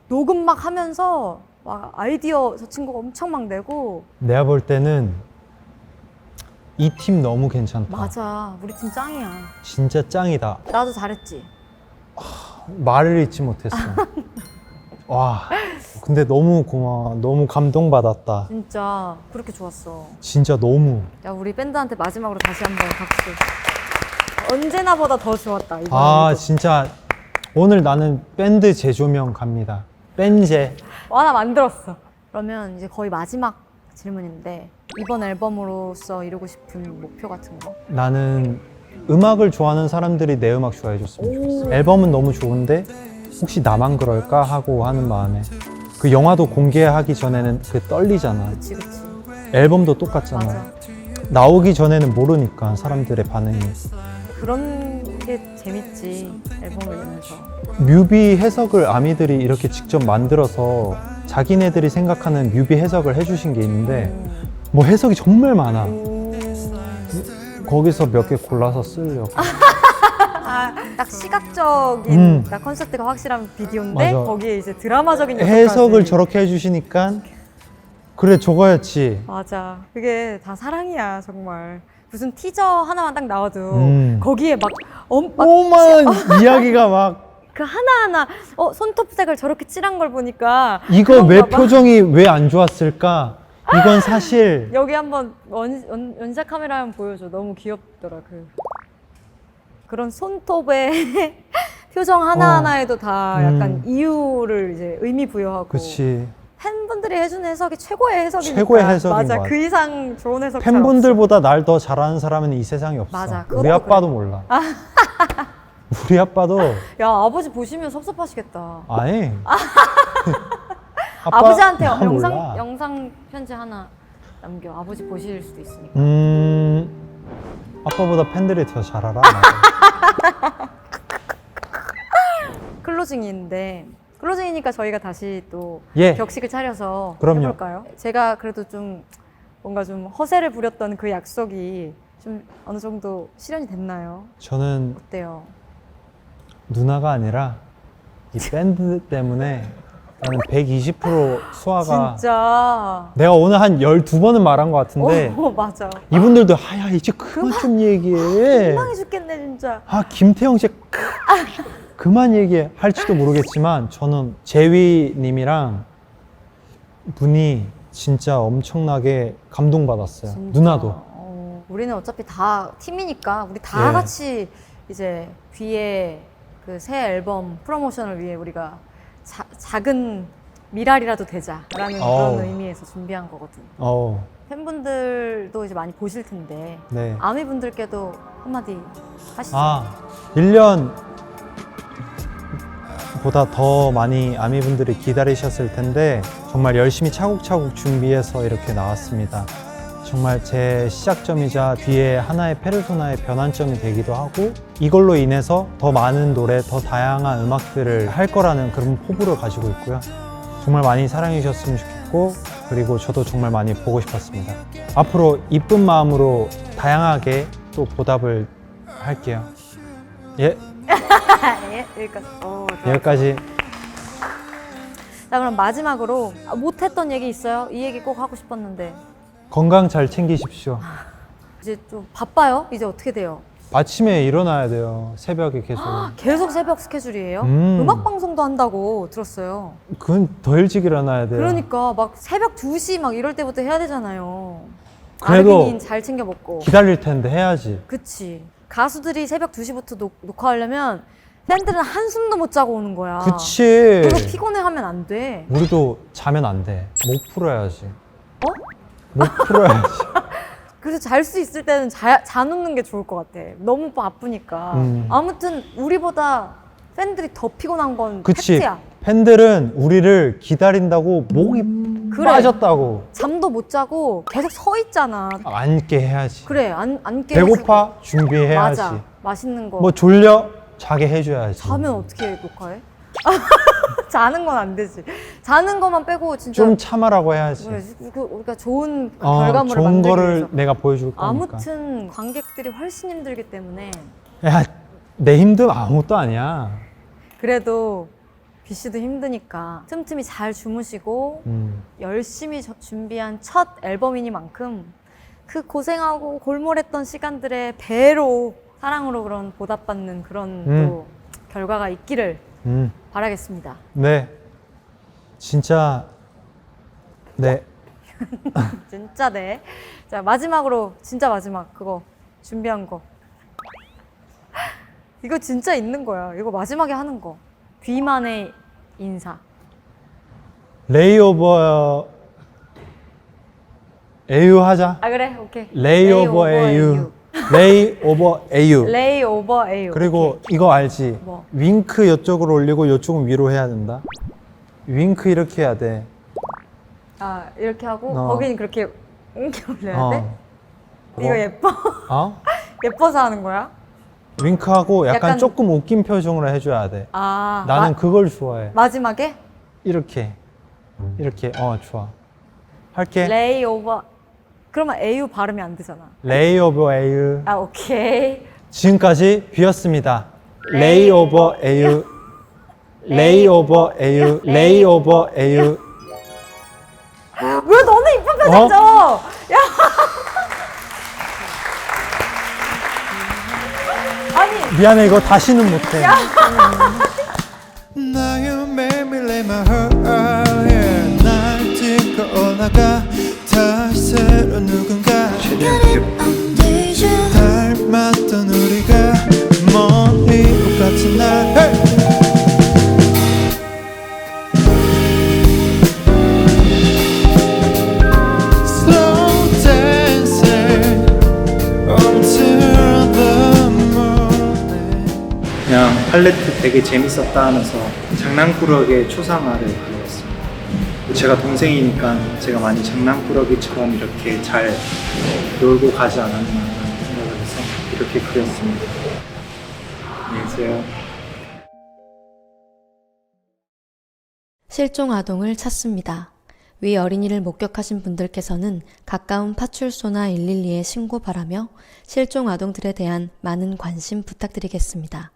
[SPEAKER 1] 녹음 막 하면서 막 아이디어 저 친구가 엄청 막 내고.
[SPEAKER 2] 내가 볼 때는 이 팀 너무 괜찮다.
[SPEAKER 1] 맞아, 우리 팀 짱이야.
[SPEAKER 2] 진짜 짱이다.
[SPEAKER 1] 나도 잘했지.
[SPEAKER 2] 말을 잊지 못했어. 와, 근데 너무 고마워. 너무 감동받았다.
[SPEAKER 1] 진짜 그렇게 좋았어.
[SPEAKER 2] 진짜 너무.
[SPEAKER 1] 야, 우리 밴드한테 마지막으로 다시 한번 박수. 언제나보다 더 좋았다 이번에도.
[SPEAKER 2] 아, 진짜 오늘 나는 밴드 재조명 갑니다. 밴제.
[SPEAKER 1] 하나 만들었어. 그러면 이제 거의 마지막 질문인데 이번 앨범으로서 이루고 싶은 목표 같은 거?
[SPEAKER 2] 나는 음악을 좋아하는 사람들이 내 음악 좋아해 줬으면 좋겠어. 앨범은 너무 좋은데 혹시 나만 그럴까 하고 하는 마음에. 그 영화도 공개하기 전에는 그 떨리잖아.
[SPEAKER 1] 그치.
[SPEAKER 2] 앨범도 똑같잖아.
[SPEAKER 1] 맞아.
[SPEAKER 2] 나오기 전에는 모르니까 사람들의 반응이.
[SPEAKER 1] 그런 게 재밌지, 앨범을 내면서.
[SPEAKER 2] 뮤비 해석을 아미들이 이렇게 직접 만들어서 자기네들이 생각하는 뮤비 해석을 해주신 게 있는데 뭐 해석이 정말 많아. 거기서 몇 개 골라서 쓰려고.
[SPEAKER 1] 딱 시각적인 딱 컨셉트가 확실한 비디오인데
[SPEAKER 2] 맞아.
[SPEAKER 1] 거기에 이제 드라마적인 요소까지.
[SPEAKER 2] 해석을 저렇게 해주시니까 그래 저거였지.
[SPEAKER 1] 맞아. 그게 다 사랑이야, 정말. 무슨 티저 하나만 딱 나와도 거기에 막
[SPEAKER 2] 오만 이야기가 막
[SPEAKER 1] 그 하나하나 손톱색을 저렇게 칠한 걸 보니까
[SPEAKER 2] 이거 왜
[SPEAKER 1] 그런가 봐.
[SPEAKER 2] 표정이 왜 안 좋았을까? 이건 사실
[SPEAKER 1] 여기 한번 원샷 카메라 한번 보여줘. 너무 귀엽더라. 그런 손톱의 표정 하나하나에도 다 약간 이유를 이제 의미 부여하고.
[SPEAKER 2] 그치.
[SPEAKER 1] 팬분들이 해주는 해석이 최고의 해석이니까.
[SPEAKER 2] 최고의 해석인
[SPEAKER 1] 맞아.
[SPEAKER 2] 것 같아.
[SPEAKER 1] 그 이상 좋은 해석
[SPEAKER 2] 팬분들보다 날 더 잘하는 사람은 이 세상에 없어.
[SPEAKER 1] 맞아.
[SPEAKER 2] 우리
[SPEAKER 1] 그것도
[SPEAKER 2] 아빠도 몰라. 우리 아빠도
[SPEAKER 1] 야, 아버지 보시면 섭섭하시겠다.
[SPEAKER 2] 아니.
[SPEAKER 1] 아버지한테
[SPEAKER 2] 나 몰라.
[SPEAKER 1] 영상 편지 하나 남겨. 아버지 보실 수도 있으니까.
[SPEAKER 2] 아빠보다 팬들이 더 잘 알아.
[SPEAKER 1] 클로징인데 클로징이니까 저희가 다시 또
[SPEAKER 2] 예.
[SPEAKER 1] 격식을 차려서
[SPEAKER 2] 그럼요.
[SPEAKER 1] 해볼까요? 제가 그래도 좀 뭔가 좀 허세를 부렸던 그 약속이 좀 어느 정도 실현이 됐나요?
[SPEAKER 2] 저는
[SPEAKER 1] 어때요?
[SPEAKER 2] 누나가 아니라 이 밴드 때문에 나는 120% 수화가
[SPEAKER 1] 진짜.
[SPEAKER 2] 내가 오늘 한 12번은 말한 것 같은데
[SPEAKER 1] 맞아.
[SPEAKER 2] 이분들도 야 이제 그만 좀 얘기해.
[SPEAKER 1] 민망해 죽겠네 진짜.
[SPEAKER 2] 김태형 씨 그만 얘기해 할지도 모르겠지만 저는 재휘님이랑 분이 진짜 엄청나게 감동받았어요.
[SPEAKER 1] 진짜.
[SPEAKER 2] 누나도.
[SPEAKER 1] 우리는 어차피 다 팀이니까 우리 다
[SPEAKER 2] 예.
[SPEAKER 1] 같이 이제 뒤에 그 새 앨범 프로모션을 위해 우리가 작은 미랄이라도 되자라는
[SPEAKER 2] 어우.
[SPEAKER 1] 그런 의미에서 준비한 거거든.
[SPEAKER 2] 어,
[SPEAKER 1] 팬분들도 이제 많이 보실 텐데
[SPEAKER 2] 네.
[SPEAKER 1] 아미분들께도 한마디 하시죠.
[SPEAKER 2] 1년 보다 더 많이 아미분들이 기다리셨을 텐데 정말 열심히 차곡차곡 준비해서 이렇게 나왔습니다. 정말 제 시작점이자 뒤에 하나의 페르소나의 변환점이 되기도 하고 이걸로 인해서 더 많은 노래, 더 다양한 음악들을 할 거라는 그런 포부를 가지고 있고요. 정말 많이 사랑해 주셨으면 좋겠고 그리고 저도 정말 많이 보고 싶었습니다. 앞으로 이쁜 마음으로 다양하게 또 보답을 할게요. 예,
[SPEAKER 1] 예, 여기까지. 좋아.
[SPEAKER 2] 여기까지.
[SPEAKER 1] 자, 그럼 마지막으로 못했던 얘기 있어요? 이 얘기 꼭 하고 싶었는데.
[SPEAKER 2] 건강 잘 챙기십시오.
[SPEAKER 1] 이제 좀 바빠요? 이제 어떻게 돼요?
[SPEAKER 2] 아침에 일어나야 돼요. 새벽에 계속.
[SPEAKER 1] 계속 새벽 스케줄이에요?
[SPEAKER 2] 음.
[SPEAKER 1] 음악 방송도 한다고 들었어요.
[SPEAKER 2] 그건 더 일찍 일어나야 돼요.
[SPEAKER 1] 그러니까 막 새벽 2시 막 이럴 때부터 해야 되잖아요.
[SPEAKER 2] 그래도
[SPEAKER 1] 아르기닌 잘 챙겨 먹고.
[SPEAKER 2] 기다릴 텐데 해야지.
[SPEAKER 1] 그치. 가수들이 새벽 2시부터 녹화하려면 팬들은 한숨도 못 자고 오는 거야.
[SPEAKER 2] 그치.
[SPEAKER 1] 그거 피곤해하면 안 돼.
[SPEAKER 2] 우리도 자면 안 돼. 목 풀어야지.
[SPEAKER 1] 어?
[SPEAKER 2] 목 풀어야지.
[SPEAKER 1] 그래서 잘 수 있을 때는 자 놓는 게 좋을 것 같아. 너무 바쁘니까. 아무튼 우리보다 팬들이 더 피곤한 건
[SPEAKER 2] 그치.
[SPEAKER 1] 팩트야.
[SPEAKER 2] 팬들은 우리를 기다린다고 목이
[SPEAKER 1] 그래.
[SPEAKER 2] 빠졌다고.
[SPEAKER 1] 잠도 못 자고 계속 서 있잖아.
[SPEAKER 2] 앉게 해야지.
[SPEAKER 1] 그래, 안 깨.
[SPEAKER 2] 배고파? 준비해야지.
[SPEAKER 1] 맞아. 맛있는 거.
[SPEAKER 2] 뭐 졸려? 자게 해줘야지.
[SPEAKER 1] 자면 어떻게 녹화해? 자는 건 안 되지. 자는 것만 빼고 진짜
[SPEAKER 2] 좀 참아라고 해야지.
[SPEAKER 1] 그래, 우리가 좋은 결과물을
[SPEAKER 2] 좋은
[SPEAKER 1] 만들기
[SPEAKER 2] 거를
[SPEAKER 1] 위해서.
[SPEAKER 2] 내가 보여줄 거니까.
[SPEAKER 1] 아무튼 관객들이 훨씬 힘들기 때문에
[SPEAKER 2] 야, 내 힘든 아무것도 아니야.
[SPEAKER 1] 그래도 비 씨도 힘드니까 틈틈이 잘 주무시고 열심히 준비한 첫 앨범이니만큼 그 고생하고 골몰했던 시간들의 배로 사랑으로 그런 보답받는 그런 또 결과가 있기를 바라겠습니다.
[SPEAKER 2] 네. 진짜, 네.
[SPEAKER 1] 진짜 네. 자, 마지막으로 진짜 마지막 그거 준비한 거. 이거 진짜 있는 거야. 이거 마지막에 하는 거. 귀만의 인사.
[SPEAKER 2] 레이오버 AU 하자.
[SPEAKER 1] 아 그래, 오케이.
[SPEAKER 2] 레이오버 AU. 레이오버 AU.
[SPEAKER 1] 레이오버 AU.
[SPEAKER 2] 그리고
[SPEAKER 1] 오케이.
[SPEAKER 2] 이거 알지?
[SPEAKER 1] 뭐?
[SPEAKER 2] 윙크 이쪽으로 올리고 이쪽은 위로 해야 된다. 윙크 이렇게 해야 돼.
[SPEAKER 1] 아 이렇게 하고
[SPEAKER 2] 어.
[SPEAKER 1] 거기는 그렇게 이렇게 올려야 돼? 이거
[SPEAKER 2] 뭐?
[SPEAKER 1] 예뻐?
[SPEAKER 2] 어?
[SPEAKER 1] 예뻐서 하는 거야?
[SPEAKER 2] 윙크하고 약간
[SPEAKER 1] 약간-
[SPEAKER 2] 조금 웃긴 표정으로 해줘야 돼.
[SPEAKER 1] 아
[SPEAKER 2] 나는 그걸 좋아해.
[SPEAKER 1] 마지막에
[SPEAKER 2] 이렇게. 이렇게. 좋아. 할게.
[SPEAKER 1] 레이오버. 그러면 AU 발음이 안 되잖아.
[SPEAKER 2] 레이오버 AU.
[SPEAKER 1] 아 오케이.
[SPEAKER 2] 지금까지 비었습니다. 레이오버 AU. 레이오버 AU. 레이오버 AU.
[SPEAKER 1] 왜 너는 이쁜 표정 져? 야. 아니
[SPEAKER 2] 미안해, 이거 다시는 못해.
[SPEAKER 3] 나의 메밀레 my heart yeah. 날 찍고 올라가 다시 새로 누군가
[SPEAKER 4] 안 되죠
[SPEAKER 3] 닮았던 우리가 먼 이웃 같은 날 hey! Slow dancing until the morning
[SPEAKER 5] 그냥 팔레트 되게 재밌었다 하면서 장난꾸러기의 초상화를 그렸습니다. 제가 동생이니까 제가 많이 장난꾸러기처럼 이렇게 잘 놀고 가지 않았나 하는 생각을 해서 이렇게 그렸습니다. 안녕히 계세요.
[SPEAKER 6] 실종 아동을 찾습니다. 위 어린이를 목격하신 분들께서는 가까운 파출소나 112에 신고 바라며 실종 아동들에 대한 많은 관심 부탁드리겠습니다.